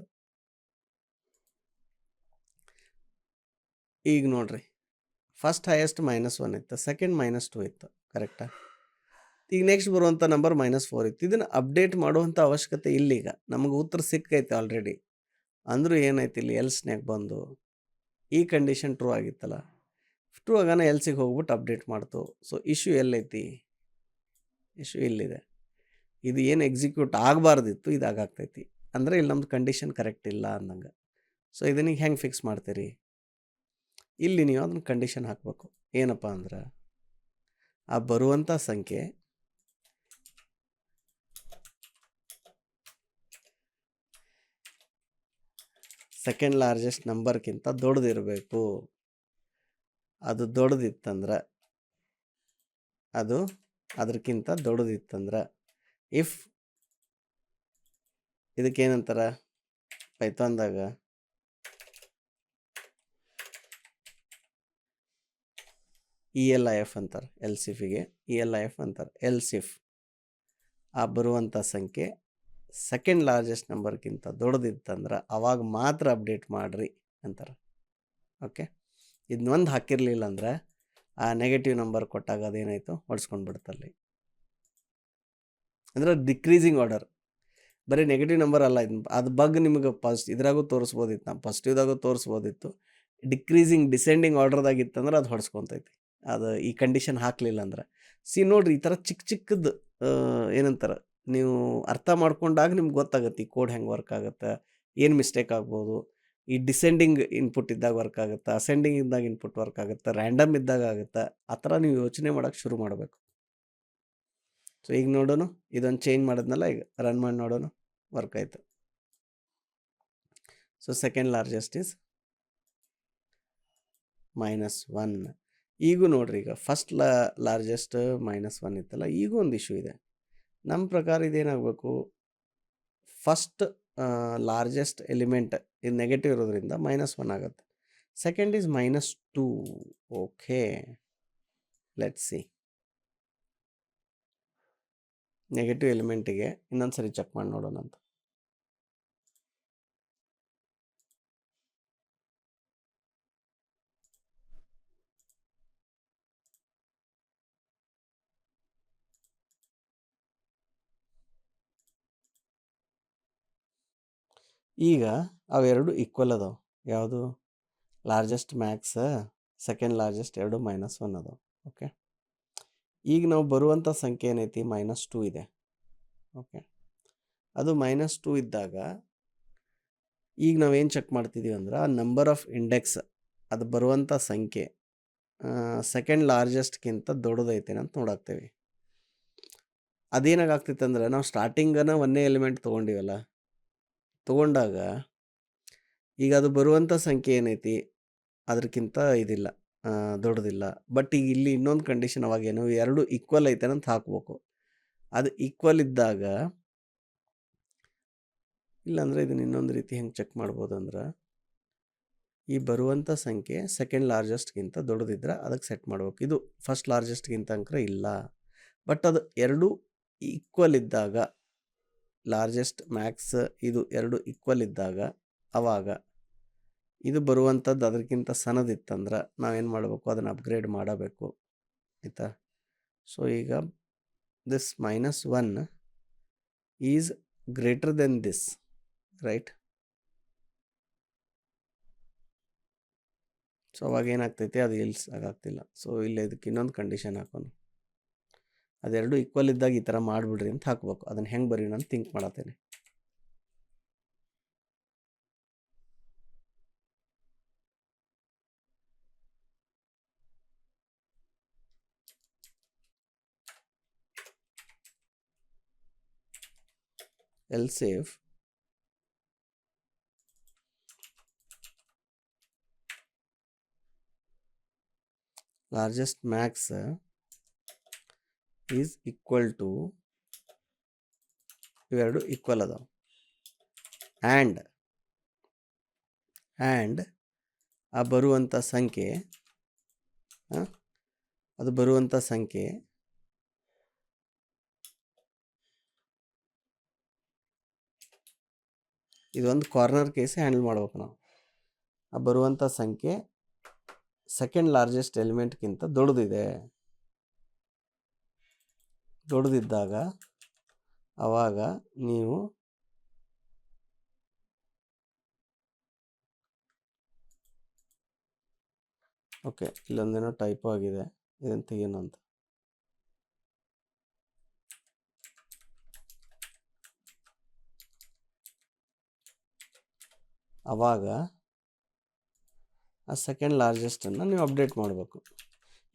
ಈಗ ನೋಡ್ರಿ, ಫಸ್ಟ್ ಹೈಯೆಸ್ಟ್ -1 ಇತ್ತು, ಸೆಕೆಂಡ್ -2 ಇತ್ತು, ಕರೆಕ್ಟಾ? ಈಗ ನೆಕ್ಸ್ಟ್ ಬರುವಂಥ ನಂಬರ್ -4 ಇತ್ತು. ಇದನ್ನು ಅಪ್ಡೇಟ್ ಮಾಡುವಂಥ ಅವಶ್ಯಕತೆ ಇಲ್ಲೀಗ. ನಮಗೆ ಉತ್ತರ ಸಿಕ್ಕೈತೆ ಆಲ್ರೆಡಿ. ಅಂದರೂ ಏನೈತಿ ಇಲ್ಲಿ ಎಲ್ಸ್ನ್ಯಾಗ ಬಂದು ಈ ಕಂಡೀಷನ್ ಟ್ರೂ ಆಗಿತ್ತಲ್ಲ, ಟ್ರೂ ಆಗಾನ ಎಲ್ಸಿಗೆ ಹೋಗ್ಬಿಟ್ಟು ಅಪ್ಡೇಟ್ ಮಾಡ್ತು. So issue ಎಲ್ಲೈತಿ? ಇಶ್ಯೂ ಇಲ್ಲಿದೆ. ಇದು ಏನು ಎಕ್ಸಿಕ್ಯೂಟ್ ಆಗಬಾರ್ದಿತ್ತು, ಇದು ಆಗಾಗ್ತೈತಿ. ಅಂದರೆ ಇಲ್ಲಿ ನಮ್ದು ಕಂಡೀಷನ್ ಕರೆಕ್ಟ್ ಇಲ್ಲ ಅಂದಂಗೆ. ಸೊ ಇದನ್ನ ಹೆಂಗೆ ಫಿಕ್ಸ್ ಮಾಡ್ತೀರಿ? ಇಲ್ಲಿ ನೀವು ಅದನ್ನ ಕಂಡೀಷನ್ ಹಾಕಬೇಕು. ಏನಪ್ಪ ಅಂದ್ರೆ ಆ ಬರುವಂಥ ಸಂಖ್ಯೆ ಸೆಕೆಂಡ್ ಲಾರ್ಜೆಸ್ಟ್ ನಂಬರ್ಗಿಂತ ದೊಡ್ಡದಿರಬೇಕು. ಅದು ದೊಡ್ಡದಿತ್ತಂದ್ರೆ, ಅದು ಅದಕ್ಕಿಂತ ದೊಡ್ಡದಿತ್ತಂದ್ರೆ, ಇಫ್ ಇದಕ್ಕೇನಂತಾರೆ ಪೈಥಾನ್ದಾಗ ELIF ಅಂತಾರೆ. ಎಲ್ಸಿಫಿಗೆ ELIF ಅಂತಾರೆ. ಎಲ್ಸಿಫ್ ಆ ಬರುವಂಥ ಸಂಖ್ಯೆ ಸೆಕೆಂಡ್ ಲಾರ್ಜೆಸ್ಟ್ ನಂಬರ್ಗಿಂತ ದೊಡ್ಡದಿತ್ತಂದ್ರೆ ಅವಾಗ ಮಾತ್ರ ಅಪ್ಡೇಟ್ ಮಾಡಿರಿ ಅಂತಾರೆ. ಓಕೆ, ಇದನ್ನೊಂದು ಹಾಕಿರಲಿಲ್ಲ ಅಂದ್ರೆ ಆ ನೆಗೆಟಿವ್ ನಂಬರ್ ಕೊಟ್ಟಾಗ ಅದೇನಾಯಿತು ಹೊಡ್ಸ್ಕೊಂಡು ಬಿಡ್ತಲ್ಲಿ. ಅಂದ್ರೆ ಡಿಕ್ರೀಸಿಂಗ್ ಆರ್ಡರ್, ಬರೀ ನೆಗೆಟಿವ್ ನಂಬರ್ ಅಲ್ಲ. ಅದು ಬಗ್ ನಿಮಗೆ ಇದ್ರಾಗೂ ತೋರಿಸ್ಬೋದಿತ್ತು, ನಾವು ಪಾಸಿಟಿವ್ದಾಗೂ ತೋರಿಸ್ಬೋದಿತ್ತು. ಡಿಸೆಂಡಿಂಗ್ ಆರ್ಡರ್ದಾಗಿತ್ತಂದ್ರೆ ಅದು ಹೊಡ್ಸ್ಕೊತೈತಿ. ಅದು ಈ ಕಂಡೀಷನ್ ಹಾಕಲಿಲ್ಲ ಅಂದ್ರೆ. ನೋಡ್ರಿ, ಈ ಥರ ಚಿಕ್ಕದು ಏನಂತಾರೆ, ನೀವು ಅರ್ಥ ಮಾಡ್ಕೊಂಡಾಗ ನಿಮ್ಗೆ ಗೊತ್ತಾಗುತ್ತೆ ಈ ಕೋಡ್ ಹೆಂಗೆ ವರ್ಕ್ ಆಗುತ್ತೆ, ಏನು ಮಿಸ್ಟೇಕ್ ಆಗ್ಬೋದು. ಈ ಡಿಸೆಂಡಿಂಗ್ ಇನ್ಪುಟ್ ಇದ್ದಾಗ ವರ್ಕ್ ಆಗುತ್ತೆ, ಅಸೆಂಡಿಂಗ್ ಇದ್ದಾಗ ಇನ್ಪುಟ್ ವರ್ಕ್ ಆಗುತ್ತೆ, ರ್ಯಾಂಡಮ್ ಇದ್ದಾಗ ಆಗುತ್ತೆ. ಆ ಥರ ನೀವು ಯೋಚನೆ ಮಾಡೋಕ್ಕೆ ಶುರು ಮಾಡಬೇಕು. ಸೊ ಈಗ ನೋಡೋಣ, ಇದೊಂದು ಚೇಂಜ್ ಮಾಡಿದ್ನಲ್ಲ, ಈಗ ರನ್ ಮಾಡಿ ನೋಡೋಣ, ವರ್ಕ್ ಆಯಿತು. So second largest is -1. ಈಗೂ ನೋಡ್ರಿ, ಈಗ ಫಸ್ಟ್ ಲಾರ್ಜೆಸ್ಟ್ -1 ಇತ್ತಲ್ಲ, ಈಗೂ ಒಂದು ಇಶ್ಯೂ ಇದೆ. ನಮ್ಮ ಪ್ರಕಾರ ಇದೇನಾಗಬೇಕು, ಫಸ್ಟ್ ಲಾರ್ಜೆಸ್ಟ್ ಎಲಿಮೆಂಟ್ ಇದು ನೆಗೆಟಿವ್ ಇರೋದ್ರಿಂದ -1 ಆಗುತ್ತೆ. Second is -2. Okay, let's see. Negative ಎಲಿಮೆಂಟಿಗೆ ಇನ್ನೊಂದು ಸರಿ ಚೆಕ್ ಮಾಡಿ ನೋಡೋಣ ಅಂತ. ಈಗ ಅವೆರಡು ಈಕ್ವಲ್ ಅದಾವೆ. ಯಾವುದು? ಲಾರ್ಜೆಸ್ಟ್ ಮ್ಯಾಕ್ಸ್, ಸೆಕೆಂಡ್ ಲಾರ್ಜೆಸ್ಟ್ ಎರಡು -1 ಅದಾವೆ. ಓಕೆ, ಈಗ ನಾವು ಬರುವಂಥ ಸಂಖ್ಯೆ ಏನೈತಿ? -2 ಇದೆ. ಓಕೆ, ಅದು -2 ಇದ್ದಾಗ ಈಗ ನಾವೇನು ಚೆಕ್ ಮಾಡ್ತಿದ್ದೀವಿ ಅಂದ್ರೆ ಆ ನಂಬರ್ ಆಫ್ ಇಂಡೆಕ್ಸ್, ಅದು ಬರುವಂಥ ಸಂಖ್ಯೆ ಸೆಕೆಂಡ್ ಲಾರ್ಜೆಸ್ಟ್ಗಿಂತ ದೊಡ್ಡದೈತೇನೆ ಅಂತ ನೋಡಾಕ್ತೇವೆ. ಅದೇನಾಗ್ತೈತೆ ಅಂದ್ರೆ ನಾವು ಸ್ಟಾರ್ಟಿಂಗನ ಒಂದೇ ಎಲಿಮೆಂಟ್ ತೊಗೊಂಡಿವಲ್ಲ, ತೊಗೊಂಡಾಗ ಈಗ ಅದು ಬರುವಂಥ ಸಂಖ್ಯೆ ಏನೈತಿ ಅದಕ್ಕಿಂತ ಇದಿಲ್ಲ, ದೊಡ್ಡದಿಲ್ಲ. ಬಟ್ ಈಗ ಇಲ್ಲಿ ಇನ್ನೊಂದು ಕಂಡೀಷನ್ ಅವಾಗೇನು, ಎರಡು ಈಕ್ವಲ್ ಐತೇನಂತ ಹಾಕ್ಬೇಕು. ಅದು ಈಕ್ವಲ್ ಇದ್ದಾಗ ಇಲ್ಲಾಂದರೆ ಇದನ್ನು ಇನ್ನೊಂದು ರೀತಿ ಹೆಂಗೆ ಚೆಕ್ ಮಾಡ್ಬೋದು ಅಂದ್ರೆ, ಈ ಬರುವಂಥ ಸಂಖ್ಯೆ ಸೆಕೆಂಡ್ ಲಾರ್ಜೆಸ್ಟ್ಗಿಂತ ದೊಡ್ಡದಿದ್ರೆ ಅದಕ್ಕೆ ಸೆಟ್ ಮಾಡ್ಬೇಕು. ಇದು ಫಸ್ಟ್ ಲಾರ್ಜೆಸ್ಟ್ಗಿಂತ ಅಂಕರ ಇಲ್ಲ. ಬಟ್ ಅದು ಎರಡು ಈಕ್ವಲ್ ಇದ್ದಾಗ, ಲಾರ್ಜೆಸ್ಟ್ ಮ್ಯಾಕ್ಸ್ ಇದು ಎರಡು ಈಕ್ವಲ್ ಇದ್ದಾಗ, ಅವಾಗ ಇದು ಬರುವಂಥದ್ದು ಅದಕ್ಕಿಂತ ಸಣ್ಣದಿತ್ತಂದ್ರೆ ನಾವೇನು ಮಾಡಬೇಕು, ಅದನ್ನು ಅಪ್ಗ್ರೇಡ್ ಮಾಡಬೇಕು. ಆಯಿತಾ? ಸೊ ಈಗ this -1 is greater then this, right? So ಅವಾಗ ಏನಾಗ್ತೈತೆ, ಅದು ಇಲ್ಸ್ ಆಗಾಗ್ತಿಲ್ಲ. ಸೊ ಇಲ್ಲಿ ಇದಕ್ಕೆ ಇನ್ನೊಂದು ಕಂಡೀಷನ್ ಹಾಕೋಣ. ಅದೆರಡು ಈಕ್ವಲ್ ಇದ್ದಾಗ ಈ ಥರ ಮಾಡಿಬಿಡ್ರಿ ಅಂತ ಹಾಕ್ಬೇಕು. ಅದನ್ನು ಹೆಂಗೆ ಬರೀ ನಾನು ಥಿಂಕ್ ಮಾಡತ್ತೇನೆ. else if largest max is equal to, ಇವೆರಡು ಈಕ್ವಲ್ ಅದಾವ, ಆ್ಯಂಡ್ ಆ ಬರುವಂಥ ಸಂಖ್ಯೆ, ಅದು ಬರುವಂಥ ಸಂಖ್ಯೆ ಇದೊಂದು ಕಾರ್ನರ್ ಕೇಸ್ ಹ್ಯಾಂಡಲ್ ಮಾಡ್ಬೇಕು ನಾವು. ಆ ಬರುವಂಥ ಸಂಖ್ಯೆ ಸೆಕೆಂಡ್ ಲಾರ್ಜೆಸ್ಟ್ ಎಲಿಮೆಂಟ್ಗಿಂತ ದೊಡ್ಡದಿದ್ದಾಗ ಆವಾಗ ನೀವು ಓಕೆ, ಇಲ್ಲೊಂದೇನೋ ಟೈಪ್ ಆಗಿದೆ, ಇದನ್ನು ತೆಗೆಯೋಣ ಅಂತ. ಆವಾಗ ಆ ಸೆಕೆಂಡ್ ಲಾರ್ಜೆಸ್ಟನ್ನು ನೀವು ಅಪ್ಡೇಟ್ ಮಾಡಬೇಕು.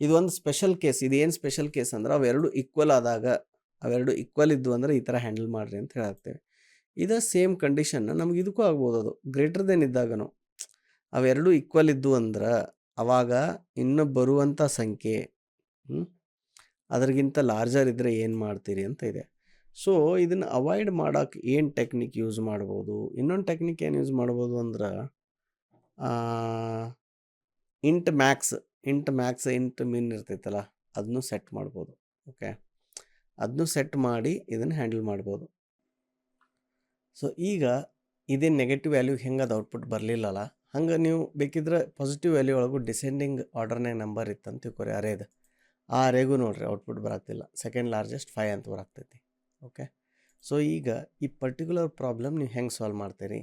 ಇದು ಒಂದು ಸ್ಪೆಷಲ್ ಕೇಸ್. ಇದೇನು ಸ್ಪೆಷಲ್ ಕೇಸ್ ಅಂದ್ರೆ, ಅವೆರಡು ಈಕ್ವಲ್ ಆದಾಗ, ಅವೆರಡು ಈಕ್ವಲ್ ಇದ್ದು ಅಂದರೆ ಈ ಥರ ಹ್ಯಾಂಡಲ್ ಮಾಡಿರಿ ಅಂತ ಹೇಳಾಗ್ತೇವೆ. ಇದು ಸೇಮ್ ಕಂಡೀಷನ್ನ ನಮ್ಗೆ ಇದಕ್ಕೂ ಆಗ್ಬೋದು. ಅದು ಗ್ರೇಟರ್ ದೆನ್ ಇದ್ದಾಗನು ಅವೆರಡು ಈಕ್ವಲ್ ಇದ್ದು ಅಂದ್ರೆ ಅವಾಗ ಇನ್ನು ಬರುವಂಥ ಸಂಖ್ಯೆ ಅದರಿಗಿಂತ ಲಾರ್ಜರ್ ಇದ್ದರೆ ಏನು ಮಾಡ್ತೀರಿ ಅಂತ ಇದೆ. ಸೊ ಇದನ್ನು ಅವಾಯ್ಡ್ ಮಾಡೋಕ್ಕೆ ಏನು ಟೆಕ್ನಿಕ್ ಯೂಸ್ ಮಾಡ್ಬೋದು? ಇನ್ನೊಂದು ಟೆಕ್ನಿಕ್ ಏನು ಯೂಸ್ ಮಾಡ್ಬೋದು ಅಂದ್ರೆ, ಇಂಟ್ ಮ್ಯಾಕ್ಸ್, ಇಂಟ್ ಮಿನ್ ಇರ್ತೈತಲ್ಲ, ಅದನ್ನು ಸೆಟ್ ಮಾಡ್ಬೋದು. ಓಕೆ, ಅದನ್ನು ಸೆಟ್ ಮಾಡಿ ಇದನ್ನು ಹ್ಯಾಂಡಲ್ ಮಾಡ್ಬೋದು. ಸೊ ಈಗ ಇದೇ ನೆಗೆಟಿವ್ ವ್ಯಾಲ್ಯೂ ಹೆಂಗೆ ಅದು ಔಟ್ಪುಟ್ ಬರಲಿಲ್ಲಲ್ಲ, ಹಂಗೆ ನೀವು ಬೇಕಿದ್ರೆ ಪಾಸಿಟಿವ್ ವ್ಯಾಲ್ಯೂ ಒಳಗೂ ಡಿಸೆಂಡಿಂಗ್ ಆರ್ಡರ್ನಾಗ ನಂಬರ್ ಇತ್ತಂತ ತಿಳ್ಕೊರಿ, ಅರೇದು. ಆ ಅರೇಗೂ ನೋಡಿರಿ ಔಟ್ಪುಟ್ ಬರಾಗ್ತಿಲ್ಲ, ಸೆಕೆಂಡ್ ಲಾರ್ಜೆಸ್ಟ್ 5 ಅಂತ ಬರಾಗ್ತೈತಿ. ಓಕೆ, ಸೊ ಈಗ ಈ ಪರ್ಟಿಕ್ಯುಲರ್ ಪ್ರಾಬ್ಲಮ್ ನೀವು ಹೆಂಗೆ ಸಾಲ್ವ್ ಮಾಡ್ತೀರಿ?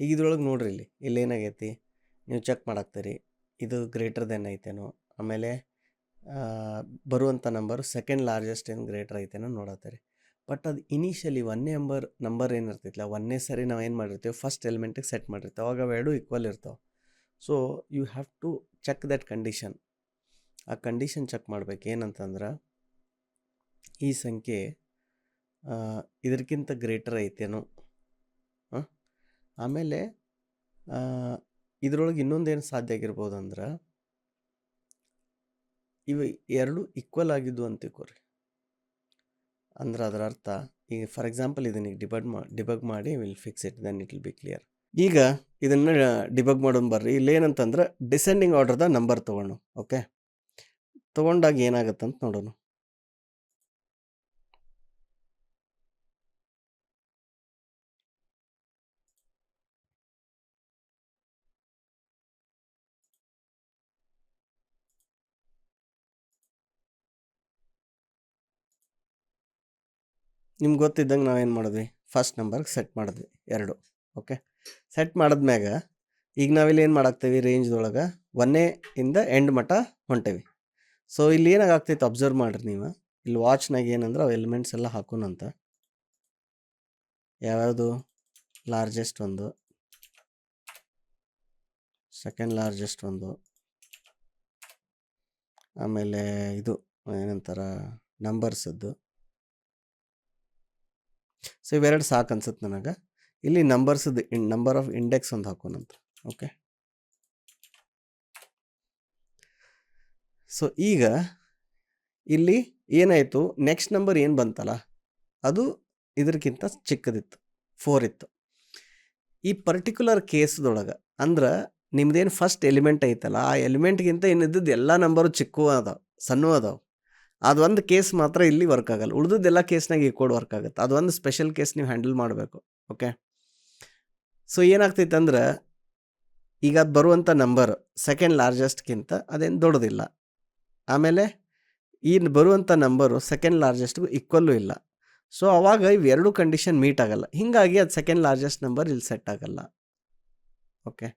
ಈಗ ಇದ್ರೊಳಗೆ ನೋಡ್ರಿ, ಇಲ್ಲಿ ಏನಾಗೈತಿ ನೀವು ಚೆಕ್ ಮಾಡಾಕ್ತೀರಿ, ಇದು ಗ್ರೇಟರ್ ದೆನ್ ಐತೇನೋ, ಆಮೇಲೆ ಬರುವಂಥ ನಂಬರ್ ಸೆಕೆಂಡ್ ಲಾರ್ಜೆಸ್ಟ್ ಏನು ಗ್ರೇಟರ್ ಐತೇನೋ ನೋಡತ್ತೀರಿ. ಬಟ್ ಅದು ಇನಿಷಿಯಲಿ ಒಂದೇ ನಂಬರ್ ಏನಿರ್ತೈತಿಲ್ಲ, ಒಂದೇ ಸರಿ ನಾವು ಏನು ಮಾಡಿರ್ತೀವಿ, ಫಸ್ಟ್ ಎಲಿಮೆಂಟಿಗೆ ಸೆಟ್ ಮಾಡಿರ್ತೀವಿ, ಅವಾಗ ಅವೆರಡು ಈಕ್ವಲ್ ಇರ್ತಾವೆ. So you have to check that condition. ಆ ಕಂಡೀಷನ್ ಚೆಕ್ ಮಾಡ್ಬೇಕು. ಏನಂತಂದ್ರೆ, ಈ ಸಂಖ್ಯೆ ಇದಕ್ಕಿಂತ ಗ್ರೇಟರ್ ಐತೇನೋ. ಆಮೇಲೆ ಇದರೊಳಗೆ ಇನ್ನೊಂದೇನು ಸಾಧ್ಯ ಆಗಿರ್ಬೋದು ಅಂದ್ರೆ, ಇವು ಎರಡು ಈಕ್ವಲ್ ಆಗಿದ್ದು ಅಂತ ತಿಳ್ಕೊರಿ. ಅಂದ್ರೆ ಅದರ ಅರ್ಥ, ಈಗ ಫಾರ್ ಎಕ್ಸಾಂಪಲ್ ಇದನ್ನ ಡಿಬಗ್ ಮಾಡಿ will fix it, then it will be clear. ಈಗ ಇದನ್ನು ಡಿಬಗ್ ಮಾಡೋಣ ಬರ್ರಿ. ಇಲ್ಲೇನಂತಂದ್ರೆ ಡಿಸೆಂಡಿಂಗ್ ಆರ್ಡರ್ದ ನಂಬರ್ ತೊಗೊಳ್ಳೋಣ. ಓಕೆ, ತೊಗೊಂಡಾಗ ಏನಾಗತ್ತಂತ ನೋಡೋಣ. ನಿಮ್ಗೆ ಗೊತ್ತಿದ್ದಂಗೆ ನಾವೇನು ಮಾಡಿದ್ವಿ, ಫಸ್ಟ್ ನಂಬರ್ಗೆ ಸೆಟ್ ಮಾಡಿದ್ವಿ 2. ಓಕೆ, ಸೆಟ್ ಮಾಡಿದ್ಮ್ಯಾಗ ಈಗ ನಾವಿಲ್ಲಿ ಏನು ಮಾಡಾಕ್ತೇವೆ, ರೇಂಜ್ದೊಳಗೆ 1 ಇಂದ ಎಂಡ್ ಮಟ್ಟ ಹೊಂಟೇವಿ. ಸೊ ಇಲ್ಲಿ ಏನಾಗ್ತೈತೆ ಅಬ್ಸರ್ವ್ ಮಾಡಿರಿ ನೀವು. ಇಲ್ಲಿ ವಾಚ್ನಾಗ ಏನಂದ್ರೆ ಅವು ಎಲಿಮೆಂಟ್ಸ್ ಎಲ್ಲ ಹಾಕೋಣಂತ. ಯಾವ್ಯಾವುದು? ಲಾರ್ಜೆಸ್ಟ್ ಒಂದು, ಸೆಕೆಂಡ್ ಲಾರ್ಜೆಸ್ಟ್ ಒಂದು, ಆಮೇಲೆ ಇದು ಏನಂತಾರ ನಂಬರ್ಸದ್ದು. ಸೊ ಇವೆರಡು ಸಾಕು ಅನ್ಸುತ್ತೆ ನನಗೆ. ಇಲ್ಲಿ ನಂಬರ್ಸದ್ದು ನಂಬರ್ ಆಫ್ ಇಂಡೆಕ್ಸ್ ಒಂದು ಹಾಕೋಣಂತ. ಓಕೆ, ಸೊ ಈಗ ಇಲ್ಲಿ ಏನಾಯಿತು, ನೆಕ್ಸ್ಟ್ ನಂಬರ್ ಏನು ಬಂತಲ್ಲ ಅದು ಇದಕ್ಕಿಂತ ಚಿಕ್ಕದಿತ್ತು, 4 ಇತ್ತು. ಈ ಪರ್ಟಿಕ್ಯುಲರ್ ಕೇಸ್ದೊಳಗೆ ಅಂದ್ರೆ ನಿಮ್ದೇನು ಫಸ್ಟ್ ಎಲಿಮೆಂಟ್ ಐತಲ್ಲ ಆ ಎಲಿಮೆಂಟ್ಗಿಂತ ಏನಿದ್ದದ್ದು ಎಲ್ಲ ನಂಬರು ಚಿಕ್ಕವು ಅದಾವೆ ಸಣ್ಣ ಅದಾವೆ. ಅದೊಂದು ಕೇಸ್ ಮಾತ್ರ ಇಲ್ಲಿ ವರ್ಕ್ ಆಗಲ್ಲ. ಉಳಿದದ್ದೆಲ್ಲ ಕೇಸ್ನಾಗ ಈ ಕೋಡ್ ವರ್ಕ್ ಆಗುತ್ತೆ. ಅದೊಂದು ಸ್ಪೆಷಲ್ ಕೇಸ್ ನೀವು ಹ್ಯಾಂಡಲ್ ಮಾಡಬೇಕು. ಓಕೆ, ಸೊ ಏನಾಗ್ತೈತೆ ಅಂದ್ರೆ ಈಗ ಅದು ಬರುವಂಥ ನಂಬರ್ ಸೆಕೆಂಡ್ ಲಾರ್ಜೆಸ್ಟ್ಗಿಂತ ಅದೇನು ದೊಡ್ಡದಿಲ್ಲ. ಆಮೇಲೆ ಈ ಬರುವಂಥ ನಂಬರು ಸೆಕೆಂಡ್ ಲಾರ್ಜೆಸ್ಟ್ಗೂ ಈಕ್ವಲ್ಲು ಇಲ್ಲ. ಸೊ ಅವಾಗ ಇವೆರಡು ಕಂಡೀಷನ್ ಮೀಟ್ ಆಗಲ್ಲ. ಹೀಗಾಗಿ ಅದು ಸೆಕೆಂಡ್ ಲಾರ್ಜೆಸ್ಟ್ ನಂಬರ್ ಇಲ್ಲಿ ಸೆಟ್ ಆಗಲ್ಲ. ಓಕೆ,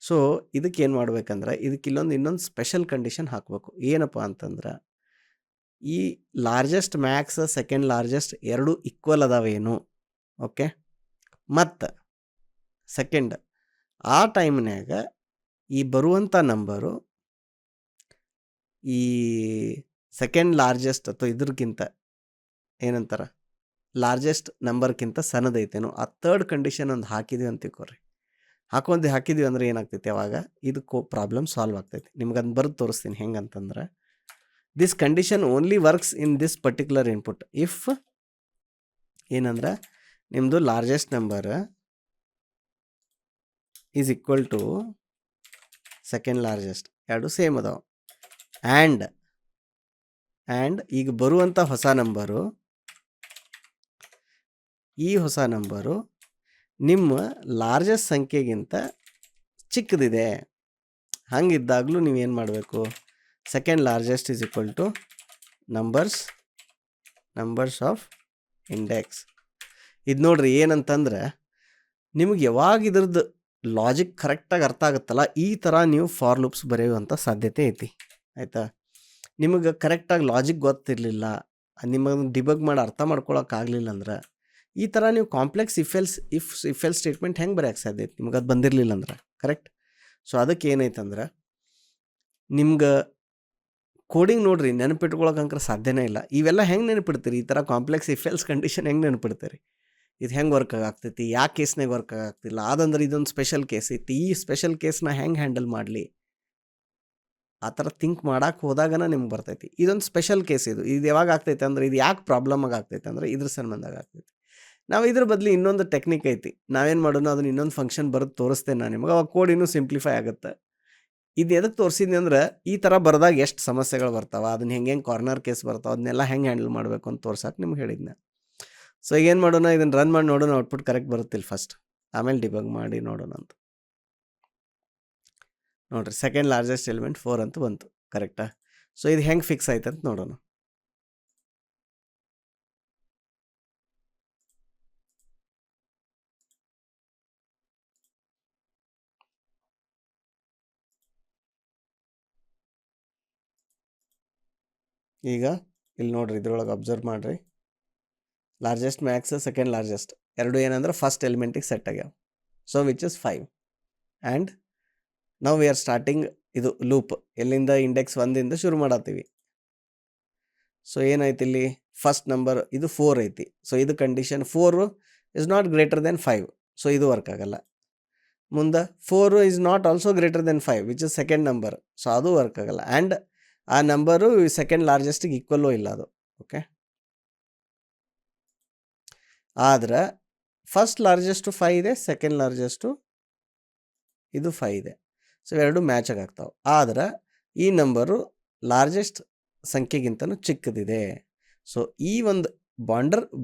ಸೊ ಇದಕ್ಕೆ ಏನು ಮಾಡ್ಬೇಕಂದ್ರೆ ಇದಕ್ಕೆ ಇನ್ನೊಂದು ಸ್ಪೆಷಲ್ ಕಂಡೀಷನ್ ಹಾಕಬೇಕು. ಏನಪ್ಪ ಅಂತಂದ್ರೆ ಈ ಲಾರ್ಜೆಸ್ಟ್ ಮ್ಯಾಕ್ಸ್ ಸೆಕೆಂಡ್ ಲಾರ್ಜೆಸ್ಟ್ ಎರಡು ಈಕ್ವಲ್ ಅದಾವೇನು. ಓಕೆ, ಮತ್ತು ಸೆಕೆಂಡ್ ಆ ಟೈಮ್ನ್ಯಾಗ ಈ ಬರುವಂಥ ನಂಬರು ಈ ಸೆಕೆಂಡ್ ಲಾರ್ಜೆಸ್ಟ್ ಅಥವಾ ಇದ್ರಕ್ಕಿಂತ ಏನಂತಾರೆ ಲಾರ್ಜೆಸ್ಟ್ ನಂಬರ್ಗಿಂತ ಸಣ್ಣದೈತೇನೋ ಆ ಥರ್ಡ್ ಕಂಡೀಷನ್ ಒಂದು ಹಾಕಿದ್ವಿ ಅಂತ ತಿಳ್ಕೊರಿ. ಹಾಕಿದ್ವಿ ಅಂದ್ರೆ ಏನಾಗ್ತೈತಿ ಅವಾಗ ಇದಕ್ಕೂ ಪ್ರಾಬ್ಲಮ್ ಸಾಲ್ವ್ ಆಗ್ತೈತಿ. ನಿಮ್ಗೆ ಅದನ್ನ ಬರೆದು ತೋರಿಸ್ತೀನಿ ಹೆಂಗಂತಂದ್ರೆ this condition only works in this particular input if ಏನಂದ್ರೆ ನಿಮ್ಮದು largest number is equal to second largest, ಎರಡು ಸೇಮ್ ಅದಾವೆ. ಆ್ಯಂಡ್ ಈಗ ಬರುವಂಥ ಹೊಸ ನಂಬರು ಈ ಹೊಸ ನಂಬರು ನಿಮ್ಮ ಲಾರ್ಜೆಸ್ಟ್ ಸಂಖ್ಯೆಗಿಂತ ಚಿಕ್ಕದಿದೆ. ಹಂಗಿದ್ದಾಗಲೂ ನೀವೇನು ಮಾಡಬೇಕು, second largest is equal two numbers of index. ಇದು ನೋಡ್ರಿ ಏನಂತಂದ್ರೆ ನಿಮಗೆ ಯಾವಾಗ ಇದ್ರದ್ದು ಲಾಜಿಕ್ ಕರೆಕ್ಟಾಗಿ ಅರ್ಥ ಆಗುತ್ತಲ್ಲ ಈ ಥರ ನೀವು ಫಾರ್ ಲೂಪ್ಸ್ ಬರೆಯುವಂಥ ಸಾಧ್ಯತೆ ಐತಿ. ಆಯಿತಾ, ನಿಮಗೆ ಕರೆಕ್ಟಾಗಿ ಲಾಜಿಕ್ ಗೊತ್ತಿರಲಿಲ್ಲ, ನಿಮಗೆ ಡಿಬಗ್ ಮಾಡಿ ಅರ್ಥ ಮಾಡ್ಕೊಳಕ್ಕಾಗಲಿಲ್ಲ ಅಂದ್ರೆ ಈ ಥರ ನೀವು ಕಾಂಪ್ಲೆಕ್ಸ್ ಇಫ್ ಎಲ್ ಸ್ಟೇಟ್ಮೆಂಟ್ ಹೆಂಗೆ ಬರೆಯೋಕ್ಕೆ ಸಾಧ್ಯ ಐತಿ ನಿಮ್ಗೆ ಅದು ಬಂದಿರಲಿಲ್ಲ ಅಂದ್ರೆ. ಕರೆಕ್ಟ್, ಸೊ ಅದಕ್ಕೆ ಏನೈತಂದ್ರೆ ನಿಮ್ಗೆ ಕೋಡಿಂಗ್ ನೋಡ್ರಿ ನೆನಪಿಟ್ಕೊಳಕ್ಕಂಕ್ರೆ ಸಾಧ್ಯನೇ ಇಲ್ಲ. ಇವೆಲ್ಲ ಹೆಂಗೆ ನೆನಪಿಡ್ತೀರಿ? ಈ ಥರ ಕಾಂಪ್ಲೆಕ್ಸ್ ಇಫ್ ಎಲ್ಸ್ ಕಂಡೀಷನ್ ಹೆಂಗೆ ನೆನಪಿಡ್ತೀರಿ? ಇದು ಹೆಂಗೆ ವರ್ಕ್ ಆಗ್ತೈತಿ, ಯಾವ ಕೇಸ್ನಾಗ ವರ್ಕ್ ಆಗ್ತಿಲ್ಲ, ಅದಂದ್ರೆ ಇದೊಂದು ಸ್ಪೆಷಲ್ ಕೇಸ್ ಐತಿ, ಈ ಸ್ಪೆಷಲ್ ಕೇಸ್ನ ಹೆಂಗೆ ಹ್ಯಾಂಡಲ್ ಮಾಡಲಿ ಆ ಥರ ಥಿಂಕ್ ಮಾಡೋಕೆ ಹೋದಾಗನ ನಿಮ್ಗೆ ಬರ್ತೈತಿ. ಇದೊಂದು ಸ್ಪೆಷಲ್ ಕೇಸ್. ಇದು ಯಾವಾಗ ಆಗ್ತೈತೆ ಅಂದ್ರೆ ಇದು ಯಾಕೆ ಪ್ರಾಬ್ಲಮಾಗಿ ಆಗ್ತೈತೆ ಅಂದ್ರೆ ಇದ್ರ ಸಂಬಂಧಾಗ ಆಗ್ತೈತಿ. ನಾವು ಇದ್ರ ಬದಲು ಇನ್ನೊಂದು ಟೆಕ್ನಿಕ್ ಐತಿ, ನಾವೇನು ಮಾಡೋಣ ಅದನ್ನ ಇನ್ನೊಂದು ಫಂಕ್ಷನ್ ಬರೋದು ತೋರಿಸ್ತೇನೆ ನಾನು ನಿಮಗೆ. ಅವಾಗ ಕೋಡ್ ಇನ್ನೂ ಸಿಂಪ್ಲಿಫೈ ಆಗುತ್ತೆ. ಇದು ಎದಕ್ಕೆ ತೋರಿಸಿದ್ನಿ ಅಂದ್ರೆ ಈ ಥರ ಬರೆದಾಗ ಎಷ್ಟು ಸಮಸ್ಯೆಗಳು ಬರ್ತಾವೆ, ಅದನ್ನ ಹೆಂಗೆ ಕಾರ್ನರ್ ಕೇಸ್ ಬರ್ತಾವೆ, ಅದನ್ನೆಲ್ಲ ಹೆಂಗೆ ಹ್ಯಾಂಡಲ್ ಮಾಡಬೇಕು ಅಂತ ತೋರ್ಸಕ್ಕೆ ನಿಮ್ಗೆ ಹೇಳಿದ್ನೆ. ಸೊ ಏನು ಮಾಡೋಣ, ಇದನ್ನು ರನ್ ಮಾಡಿ ನೋಡೋಣ ಔಟ್ಪುಟ್ ಕರೆಕ್ಟ್ ಬರುತ್ತಿಲ್ಲ ಫಸ್ಟ್, ಆಮೇಲೆ ಡಿಬಗ್ ಮಾಡಿ ನೋಡೋಣ ಅಂತ. ನೋಡಿರಿ ಸೆಕೆಂಡ್ ಲಾರ್ಜೆಸ್ಟ್ ಎಲಿಮೆಂಟ್ 4 ಅಂತ ಬಂತು. ಕರೆಕ್ಟಾ? ಸೊ ಇದು ಹೆಂಗೆ ಫಿಕ್ಸ್ ಆಯ್ತು ಅಂತ ನೋಡೋಣ. ಈಗ ಇಲ್ಲಿ ನೋಡ್ರಿ ಇದ್ರೊಳಗೆ ಅಬ್ಸರ್ವ್ ಮಾಡಿರಿ, ಲಾರ್ಜೆಸ್ಟ್ ಮ್ಯಾಕ್ಸ್ ಸೆಕೆಂಡ್ ಲಾರ್ಜೆಸ್ಟ್ ಎರಡು ಏನಂದ್ರೆ ಫಸ್ಟ್ ಎಲಿಮೆಂಟಿಗೆ ಸೆಟ್ ಆಗ್ಯಾವ. ಸೊ ವಿಚ್ ಇಸ್ 5 ಆ್ಯಂಡ್ ನಾವು ವಿ ಆರ್ ಸ್ಟಾರ್ಟಿಂಗ್ ಇದು ಲೂಪ್ ಎಲ್ಲಿಂದ ಇಂಡೆಕ್ಸ್ 1 ಶುರು ಮಾಡತ್ತೀವಿ. ಸೊ ಏನಾಯ್ತು ಇಲ್ಲಿ ಫಸ್ಟ್ ನಂಬರ್ ಇದು 4 ಐತಿ. ಸೊ ಇದು condition 4 is not greater than 5. So ಇದು ವರ್ಕ್ ಆಗಲ್ಲ. ಮುಂದೆ 4 is not also greater than 5 which is second number. So ಅದು ವರ್ಕ್ ಆಗಲ್ಲ. ಆ್ಯಂಡ್ ಆ ನಂಬರು ಸೆಕೆಂಡ್ ಲಾರ್ಜೆಸ್ಟಿಗೆ ಈಕ್ವಲ್ಲೂ ಇಲ್ಲ ಅದು. ಓಕೆ, ಆದ್ರೆ ಫಸ್ಟ್ ಲಾರ್ಜೆಸ್ಟು 5 ಇದೆ, ಸೆಕೆಂಡ್ ಲಾರ್ಜೆಸ್ಟು ಇದು 5 ಇದೆ. ಸೊ ಎರಡು ಮ್ಯಾಚ್ ಆಗ್ತಾವೆ. ಆದ್ರೆ ಈ ನಂಬರು ಲಾರ್ಜೆಸ್ಟ್ ಸಂಖ್ಯೆಗಿಂತನೂ ಚಿಕ್ಕದಿದೆ. ಸೊ ಈ ಒಂದು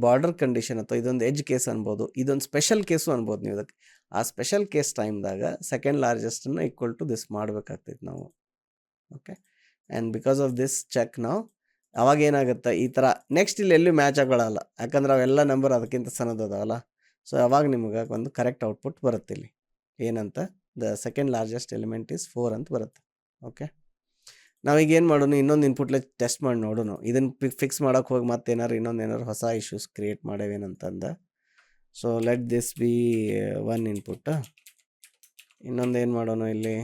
ಬಾರ್ಡರ್ ಕಂಡೀಷನ್ ಅಥವಾ ಇದೊಂದು ಎಜ್ ಕೇಸ್ ಅನ್ಬೋದು, ಇದೊಂದು ಸ್ಪೆಷಲ್ ಕೇಸು ಅನ್ಬೋದು ನೀವು. ಇದಕ್ಕೆ ಆ ಸ್ಪೆಷಲ್ ಕೇಸ್ ಟೈಮ್ದಾಗ ಸೆಕೆಂಡ್ ಲಾರ್ಜೆಸ್ಟನ್ನು ಈಕ್ವಲ್ ಟು ದಿಸ್ ಮಾಡಬೇಕಾಗ್ತೈತೆ ನಾವು. Okay, and because of this check ನಾವು ಅವಾಗ ಏನಾಗುತ್ತೆ ಈ ಥರ ನೆಕ್ಸ್ಟ್ ಇಲ್ಲಿ ಎಲ್ಲೂ ಮ್ಯಾಚ್ ಆಗೋಲ್ಲ, ಯಾಕಂದ್ರೆ ಅವೆಲ್ಲ ನಂಬರ್ ಅದಕ್ಕಿಂತ ಸಣ್ಣದದಾವಲ್ಲ. ಸೊ ಅವಾಗ ನಿಮ್ಗೆ ಒಂದು ಕರೆಕ್ಟ್ ಔಟ್ಪುಟ್ ಬರುತ್ತೆ. ಇಲ್ಲಿ ಏನಂತ the second largest element is 4 ಅಂತ ಬರುತ್ತೆ. ಓಕೆ, ನಾವೀಗ ಏನು ಮಾಡೋಣ, ಇನ್ನೊಂದು ಇನ್ಪುಟ್ಲೆ ಟೆಸ್ಟ್ ಮಾಡಿ ನೋಡೋಣ. ಇದನ್ನು ಫಿಕ್ಸ್ ಮಾಡೋಕೆ ಹೋಗಿ ಮತ್ತೆ ಏನಾರು ಹೊಸ ಇಶ್ಯೂಸ್ ಕ್ರಿಯೇಟ್ ಮಾಡೇವೇನಂತಂದ. So let this be 1 input. ಇನ್ನೊಂದು ಏನು ಮಾಡೋಣ, ಇಲ್ಲಿ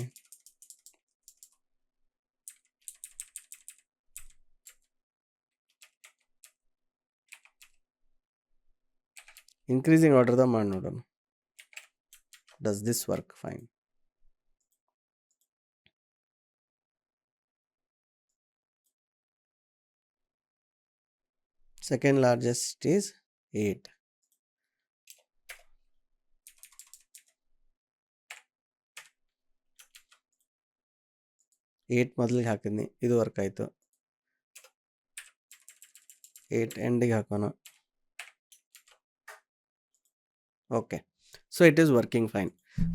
ಇನ್ಕ್ರೀಸಿಂಗ್ ಆರ್ಡರ್ದ ಮಾಡಿ ನೋಡೋಣ. Does this work? Fine. Second largest is 8. 8 ಮೊದಲಿಗೆ ಹಾಕಿದ್ನಿ, ಇದು ವರ್ಕ್ ಆಯಿತು. 8 ಎಂಡಿಗೆ ಹಾಕೋಣ. Okay, so it is working fine.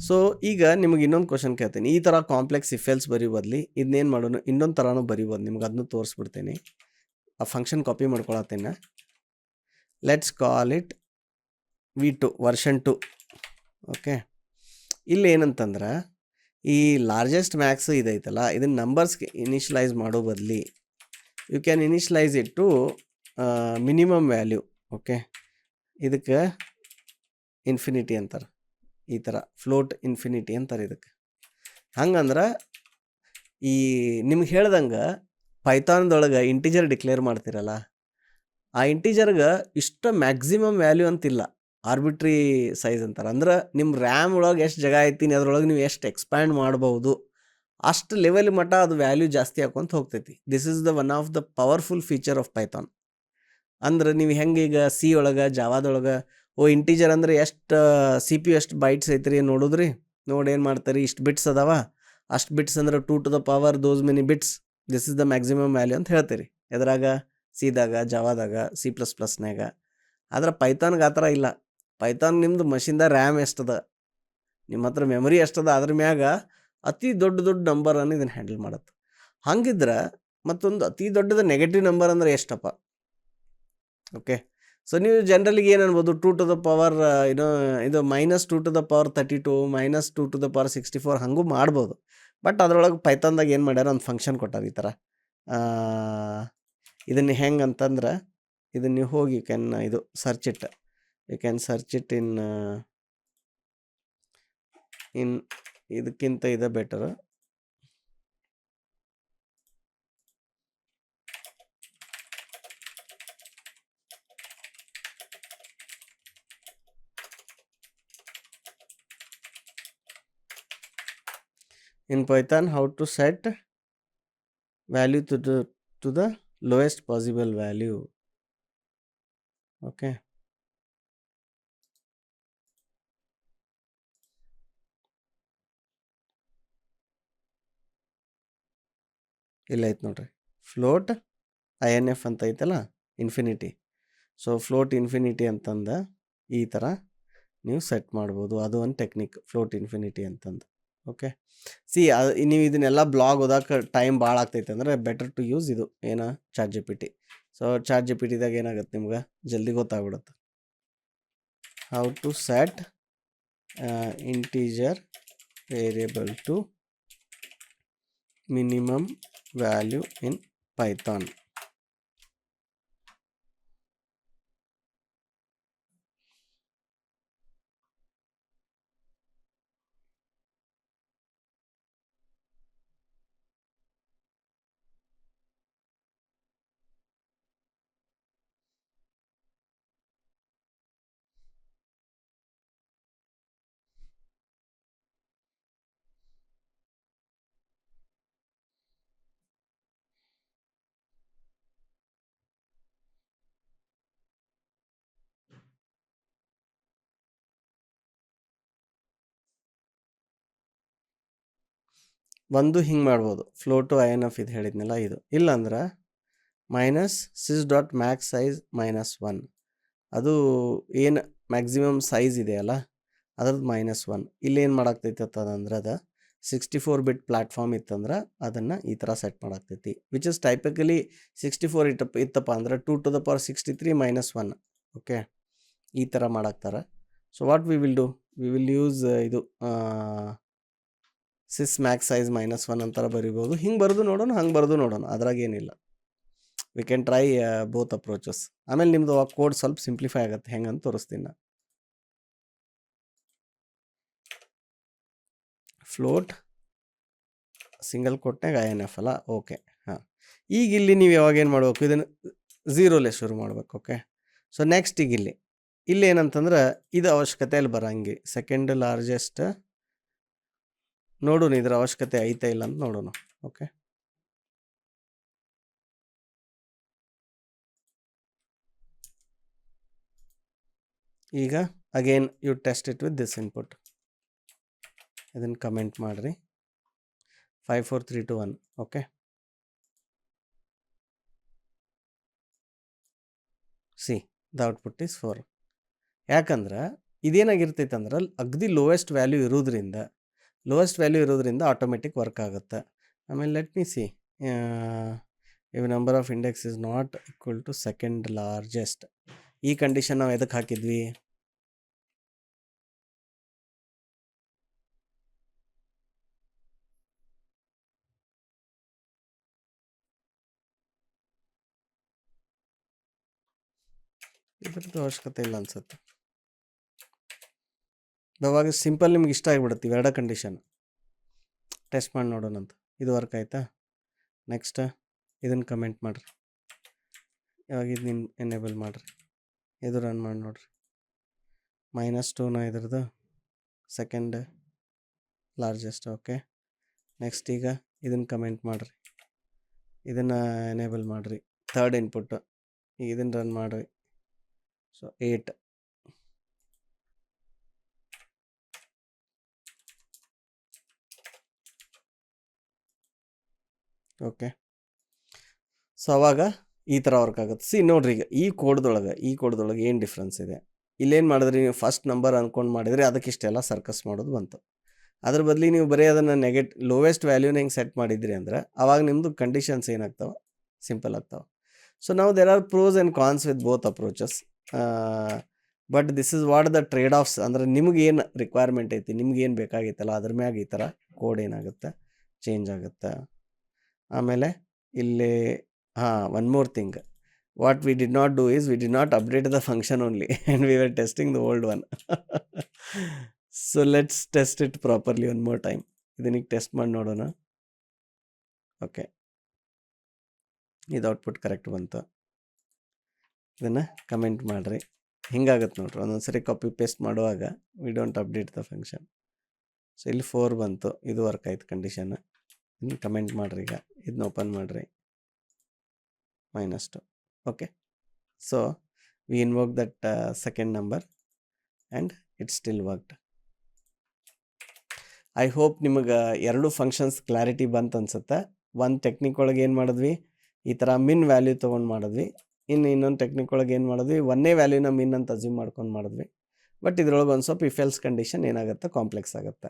So ಈಗ ನಿಮಗೆ ಇನ್ನೊಂದು ಕ್ವಶನ್ ಕೇಳ್ತೀನಿ. ಈ ಥರ ಕಾಂಪ್ಲೆಕ್ಸ್ ಇಫ್ ಎಲ್ಸ್ ಬರೀ ಬದಲಿ ಇದನ್ನೇನು ಮಾಡೋಣ, ಇನ್ನೊಂದು ಥರನೂ ಬರೀಬೋದು. ನಿಮ್ಗೆ ಅದನ್ನು ತೋರಿಸ್ಬಿಡ್ತೀನಿ. ಆ ಫಂಕ್ಷನ್ ಕಾಪಿ ಮಾಡ್ಕೊಳತ್ತೀನಿ. Let's call it V2 version 2. Okay, ಇಲ್ಲಿ ಏನಂತಂದ್ರೆ ಈ ಲಾರ್ಜೆಸ್ಟ್ ಮ್ಯಾಕ್ಸ್ ಇದೈತಲ್ಲ, ಇದನ್ನು ನಂಬರ್ಸ್ಗೆ ಇನಿಷಿಯಲೈಸ್ ಮಾಡೋ ಬದಲಿ you can initialise it to minimum value. Okay, ಇದಕ್ಕೆ ಇನ್ಫಿನಿಟಿ ಅಂತಾರೆ. ಈ ಥರ ಫ್ಲೋಟ್ ಇನ್ಫಿನಿಟಿ ಅಂತಾರೆ ಇದಕ್ಕೆ. ಹಂಗಂದ್ರೆ ಈ ನಿಮ್ಗೆ ಹೇಳ್ದಂಗೆ ಪೈಥಾನ್ದೊಳಗೆ ಇಂಟಿಜರ್ ಡಿಕ್ಲೇರ್ ಮಾಡ್ತಿರಲ್ಲ, ಆ ಇಂಟಿಜರ್ಗೆ ಇಷ್ಟು ಮ್ಯಾಕ್ಸಿಮಮ್ ವ್ಯಾಲ್ಯೂ ಅಂತಿಲ್ಲ, ಆರ್ಬಿಟ್ರಿ ಸೈಜ್ ಅಂತಾರೆ. ಅಂದ್ರೆ ನಿಮ್ಮ ರ್ಯಾಮ್ ಒಳಗೆ ಎಷ್ಟು ಜಾಗ ಐತಿ, ಅದ್ರೊಳಗೆ ನೀವು ಎಷ್ಟು ಎಕ್ಸ್ಪ್ಯಾಂಡ್ ಮಾಡ್ಬೋದು, ಅಷ್ಟು ಲೆವೆಲ್ ಮಟ್ಟ ಅದು ವ್ಯಾಲ್ಯೂ ಜಾಸ್ತಿ ಹಾಕೊಂತ ಹೋಗ್ತೈತಿ. This is the one of the powerful feature of Python. ಅಂದ್ರೆ ನೀವು ಹೆಂಗೆ ಈಗ ಸಿ ಒಳಗೆ ಜಾವಾದೊಳಗೆ ಇಂಟಿಜರ್ ಅಂದರೆ ಎಷ್ಟು CPU ಎಷ್ಟು ಬೈಟ್ಸ್ ಐತ್ರಿ ನೋಡಿದ್ರಿ, ನೋಡಿ ಏನು ಮಾಡ್ತಾರೆ, ಇಷ್ಟು ಬಿಟ್ಸ್ ಅದಾವ, ಅಷ್ಟು ಬಿಟ್ಸ್ ಅಂದ್ರೆ 2 to the power those many bits, this is the maximum value ಅಂತ ಹೇಳ್ತೀರಿ. ಎದ್ರಾಗ ಸಿದಾಗ, ಜಾವಾದಾಗ, C++ನಾಗ. ಆದ್ರೆ ಪೈಥಾನ್ಗೆ ಆ ಥರ ಇಲ್ಲ. ಪೈಥಾನ್ ನಿಮ್ಮದು ಮಷಿನ್ದಾಗ ರ್ಯಾಮ್ ಎಷ್ಟದ, ನಿಮ್ಮ ಹತ್ರ ಮೆಮೊರಿ ಎಷ್ಟದ, ಅದ್ರ ಮ್ಯಾಗ ಅತಿ ದೊಡ್ಡ ನಂಬರನ್ನು ಇದನ್ನು ಹ್ಯಾಂಡಲ್ ಮಾಡುತ್ತೆ. ಹಂಗಿದ್ರೆ ಮತ್ತೊಂದು ಅತಿ ದೊಡ್ಡದ ನೆಗೆಟಿವ್ ನಂಬರ್ ಅಂದರೆ ಎಷ್ಟಪ್ಪ? ಓಕೆ, ಸೊ ನೀವು ಜನರಲಿಗೆ ಏನು ಅನ್ಬೋದು, 2 to the power ಇದು -2 to the power 32, -2 to the power 64 ಹಂಗೂ ಮಾಡ್ಬೋದು. ಬಟ್ ಅದರೊಳಗೆ ಪೈಥಾನ್ದಾಗ ಏನು ಮಾಡ್ಯಾರ, ಒಂದು ಫಂಕ್ಷನ್ ಕೊಟ್ಟಾರ ಈ ಥರ. ಇದನ್ನು ಹೆಂಗೆ ಅಂತಂದ್ರೆ, ಇದನ್ನು ನೀವು ಹೋಗಿ ಇದು search it, you can search it in ಇದಕ್ಕಿಂತ ಇದೆ better. In Python, how to set value to the lowest possible value. Okay, ಇಲ್ಲ ಐತೆ ನೋಡ್ರಿ, ಫ್ಲೋಟ್ INF ಅಂತ ಐತಲ್ಲ, ಇನ್ಫಿನಿಟಿ. ಸೊ ಫ್ಲೋಟ್ ಇನ್ಫಿನಿಟಿ ಅಂತಂದು ಈ ಥರ ನೀವು ಸೆಟ್ ಮಾಡ್ಬೋದು. ಅದು ಒಂದು ಟೆಕ್ನಿಕ್, ಫ್ಲೋಟ್ ಇನ್ಫಿನಿಟಿ ಅಂತಂದು. ಓಕೆ, ನೀವು ಇದನ್ನೆಲ್ಲ ಬ್ಲಾಗ್ ಓದಕ್ಕೆ ಟೈಮ್ ಭಾಳ ಆಗ್ತೈತೆ ಅಂದರೆ ಬೆಟರ್ ಟು ಯೂಸ್ ಇದು ಏನೋ ChatGPT. ಸೊ ChatGPTದಾಗ ಏನಾಗುತ್ತೆ ನಿಮ್ಗೆ ಜಲ್ದಿ ಗೊತ್ತಾಗ್ಬಿಡುತ್ತೆ. How to set integer variable to minimum value in Python. ಒಂದು ಹಿಂಗೆ ಮಾಡ್ಬೋದು, ಫ್ಲೋಟು INF ಇದು ಹೇಳಿದ್ನಲ್ಲ ಇದು. ಇಲ್ಲಾಂದ್ರೆ -sys.maxsize -1, ಅದು ಏನು ಮ್ಯಾಕ್ಸಿಮಮ್ ಸೈಜ್ ಇದೆಯಲ್ಲ ಅದ್ರದ್ದು -1. ಇಲ್ಲೇನು ಮಾಡಾಕ್ತೈತಿ ಅಂತಂದ್ರೆ ಅದು 64 ಬಿಟ್ ಪ್ಲ್ಯಾಟ್ಫಾರ್ಮ್ ಇತ್ತಂದ್ರೆ ಅದನ್ನು ಈ ಥರ ಸೆಟ್ ಮಾಡಾಕ್ತೈತಿ. ವಿಚ್ ಇಸ್ ಟೈಪಿಕಲಿ 64 ಇತ್ತಪ್ಪ ಅಂದ್ರೆ 2 to the power 63 -1. ಓಕೆ, ಈ ಥರ ಮಾಡಾಕ್ತಾರೆ. So what we will do, we will use ಇದು sys max size -1 ಅಂತಾರೆ ಬರಿಬೋದು. ಹಿಂಗೆ ಬರೆದು ನೋಡೋಣ, ಹಂಗೆ ಬರೆದು ನೋಡೋಣ, ಅದ್ರಾಗ ಏನಿಲ್ಲ. We can try both approaches. ಆಮೇಲೆ ನಿಮ್ಮದು ಆ ಕೋಡ್ ಸ್ವಲ್ಪ ಸಿಂಪ್ಲಿಫೈ ಆಗುತ್ತೆ, ಹೆಂಗೆ ಅಂತ ತೋರಿಸ್ತೀನಿ ನಾನು. ಫ್ಲೋಟ್ ಸಿಂಗಲ್ ಕೊಟ್ನಾಗ INF ಅಲ್ಲ. ಓಕೆ, ಹಾಂ, ಈಗ ಇಲ್ಲಿ ನೀವು ಯಾವಾಗ ಏನು ಮಾಡ್ಬೇಕು, ಇದನ್ನು 0 ಶುರು ಮಾಡ್ಬೇಕು. ಓಕೆ, ಸೊ ನೆಕ್ಸ್ಟ್ ಈಗ ಇಲ್ಲಿ ಏನಂತಂದ್ರೆ ಇದು ಅವಶ್ಯಕತೆಯಲ್ಲಿ ಬರಂಗೆ ಸೆಕೆಂಡ್ ಲಾರ್ಜೆಸ್ಟ್ ನೋಡೋಣ, ಇದರ ಅವಶ್ಯಕತೆ ಐತಾ ಇಲ್ಲ ಅಂತ ನೋಡೋಣ. ಓಕೆ, ಈಗ again you test it with this input. ಇದನ್ನು ಕಮೆಂಟ್ ಮಾಡಿರಿ. 5 4 3 2 1. Okay, see the output is 4. ಯಾಕಂದ್ರೆ ಇದೇನಾಗಿರ್ತೈತೆ ಅಂದ್ರೆ ಅಗದಿ ಲೋಯೆಸ್ಟ್ ವ್ಯಾಲ್ಯೂ ಇರೋದ್ರಿಂದ ಆಟೋಮೆಟಿಕ್ ವರ್ಕ್ ಆಗುತ್ತೆ. ಆಮೇಲೆ let me see, if number of index is not equal to second largest. ಈ ಕಂಡೀಷನ್ ನಾವು ಎದಕ್ಕೆ ಹಾಕಿದ್ವಿ? ಇದ್ರದ್ದು ಅವಶ್ಯಕತೆ ಇಲ್ಲ ಅನ್ಸುತ್ತೆ. ಅವಾಗ ಸಿಂಪಲ್ ನಿಮ್ಗೆ ಇಷ್ಟ ಆಗಿಬಿಡುತ್ತೆ ಇವೆರಡ ಕಂಡೀಷನ್. ಟೆಸ್ಟ್ ಮಾಡಿ ನೋಡೋಣ ಅಂತ. ಇದು ವರ್ಕ್ ಆಯ್ತಾ? ನೆಕ್ಸ್ಟ್ ಇದನ್ನು ಕಮೆಂಟ್ ಮಾಡಿರಿ. ಇವಾಗ ಇದು ಎನೇಬಲ್ ಮಾಡಿರಿ, ಇದು ರನ್ ಮಾಡಿ ನೋಡ್ರಿ. -2ನ ಇದ್ರದ್ದು ಸೆಕೆಂಡ್ ಲಾರ್ಜೆಸ್ಟ್. ಓಕೆ, ನೆಕ್ಸ್ಟ್ ಈಗ ಇದನ್ನು ಕಮೆಂಟ್ ಮಾಡಿರಿ, ಇದನ್ನು ಎನೇಬಲ್ ಮಾಡಿರಿ, ಥರ್ಡ್ ಇನ್ಪುಟ್ಟು. ಈಗ ಇದನ್ನು ರನ್ ಮಾಡಿರಿ. ಸೊ 8. ಓಕೆ, ಸೊ ಅವಾಗ ಈ ಥರ ವರ್ಕ್ ಆಗುತ್ತೆ. ಸಿ ನೋಡ್ರಿ, ಈಗ ಈ ಕೋಡ್ದೊಳಗೆ ಏನು ಡಿಫ್ರೆನ್ಸ್ ಇದೆ? ಇಲ್ಲೇನು ಮಾಡಿದ್ರಿ ನೀವು? ಫಸ್ಟ್ ನಂಬರ್ ಅಂದ್ಕೊಂಡು ಮಾಡಿದರೆ ಅದಕ್ಕೆ ಇಷ್ಟೆಲ್ಲ ಸರ್ಕಸ್ ಮಾಡೋದು ಬಂತು. ಅದ್ರ ಬದಲಿ ನೀವು ಬರೀ ಅದನ್ನು ಲೋವೆಸ್ಟ್ ವ್ಯಾಲ್ಯೂನ ಹೆಂಗೆ ಸೆಟ್ ಮಾಡಿದ್ರಿ ಅಂದ್ರೆ ಅವಾಗ ನಿಮ್ಮದು ಕಂಡೀಷನ್ಸ್ ಏನಾಗ್ತಾವೆ? ಸಿಂಪಲ್ ಆಗ್ತಾವೆ. ಸೊ ನಾವು there are pros and cons with both approaches. But this is what the trade offs. ಅಂದರೆ ನಿಮ್ಗೇನು ರಿಕ್ವೈರ್ಮೆಂಟ್ ಐತಿ, ನಿಮ್ಗೇನು ಬೇಕಾಗೈತಲ್ಲ ಅದ್ರ ಮ್ಯಾಗ ಈ ಥರ ಕೋಡ್ ಏನಾಗುತ್ತೆ, ಚೇಂಜ್ ಆಗುತ್ತೆ. ಆಮೇಲೆ ಇಲ್ಲಿ one more thing, what we did not do is we did not update the function only and we were testing the old one. So let's test it properly one more time. ಇದನ್ನೀಗ test ಮಾಡಿ ನೋಡೋಣ. Okay, ಇದು output correct ಬಂತು. ಇದನ್ನು comment ಮಾಡಿರಿ. ಹಿಂಗಾಗತ್ತೆ ನೋಡ್ರಿ, ಒಂದೊಂದ್ಸರಿ copy paste ಮಾಡುವಾಗ we don't update the function. So ಇಲ್ಲಿ 4 ಬಂತು, ಇದು ವರ್ಕ್ ಆಯ್ತು ಕಂಡೀಷನ್. ಇದನ್ನು ಕಮೆಂಟ್ ಮಾಡಿರಿ. ಈಗ ಇದನ್ನ ಓಪನ್ ಮಾಡಿರಿ, -2. Okay, so we invoke that second number and it still worked. I hope ನಿಮಗೆ ಎರಡು ಫಂಕ್ಷನ್ಸ್ ಕ್ಲಾರಿಟಿ ಬಂತು ಅನ್ಸುತ್ತೆ. ಒಂದು ಟೆಕ್ನಿಕ್ ಒಳಗೆ ಏನು ಮಾಡಿದ್ವಿ, ಈ ಥರ ಮಿನ್ ವ್ಯಾಲ್ಯೂ ತೊಗೊಂಡು ಮಾಡಿದ್ವಿ. ಇನ್ನೊಂದು ಟೆಕ್ನಿಕ್ ಒಳಗೆ ಏನು ಮಾಡಿದ್ವಿ, ಒಂದೇ ವ್ಯಾಲ್ಯೂನ ಮಿನ್ ಅಂತ ಅಸ್ಯೂಮ್ ಮಾಡ್ಕೊಂಡು ಮಾಡಿದ್ವಿ. ಬಟ್ ಇದ್ರೊಳಗೆ ಒಂದು ಸ್ವಲ್ಪ ಇಫ್ ಎಲ್ಸ್ ಕಂಡೀಷನ್ ಏನಾಗುತ್ತೆ, ಕಾಂಪ್ಲೆಕ್ಸ್ ಆಗುತ್ತೆ.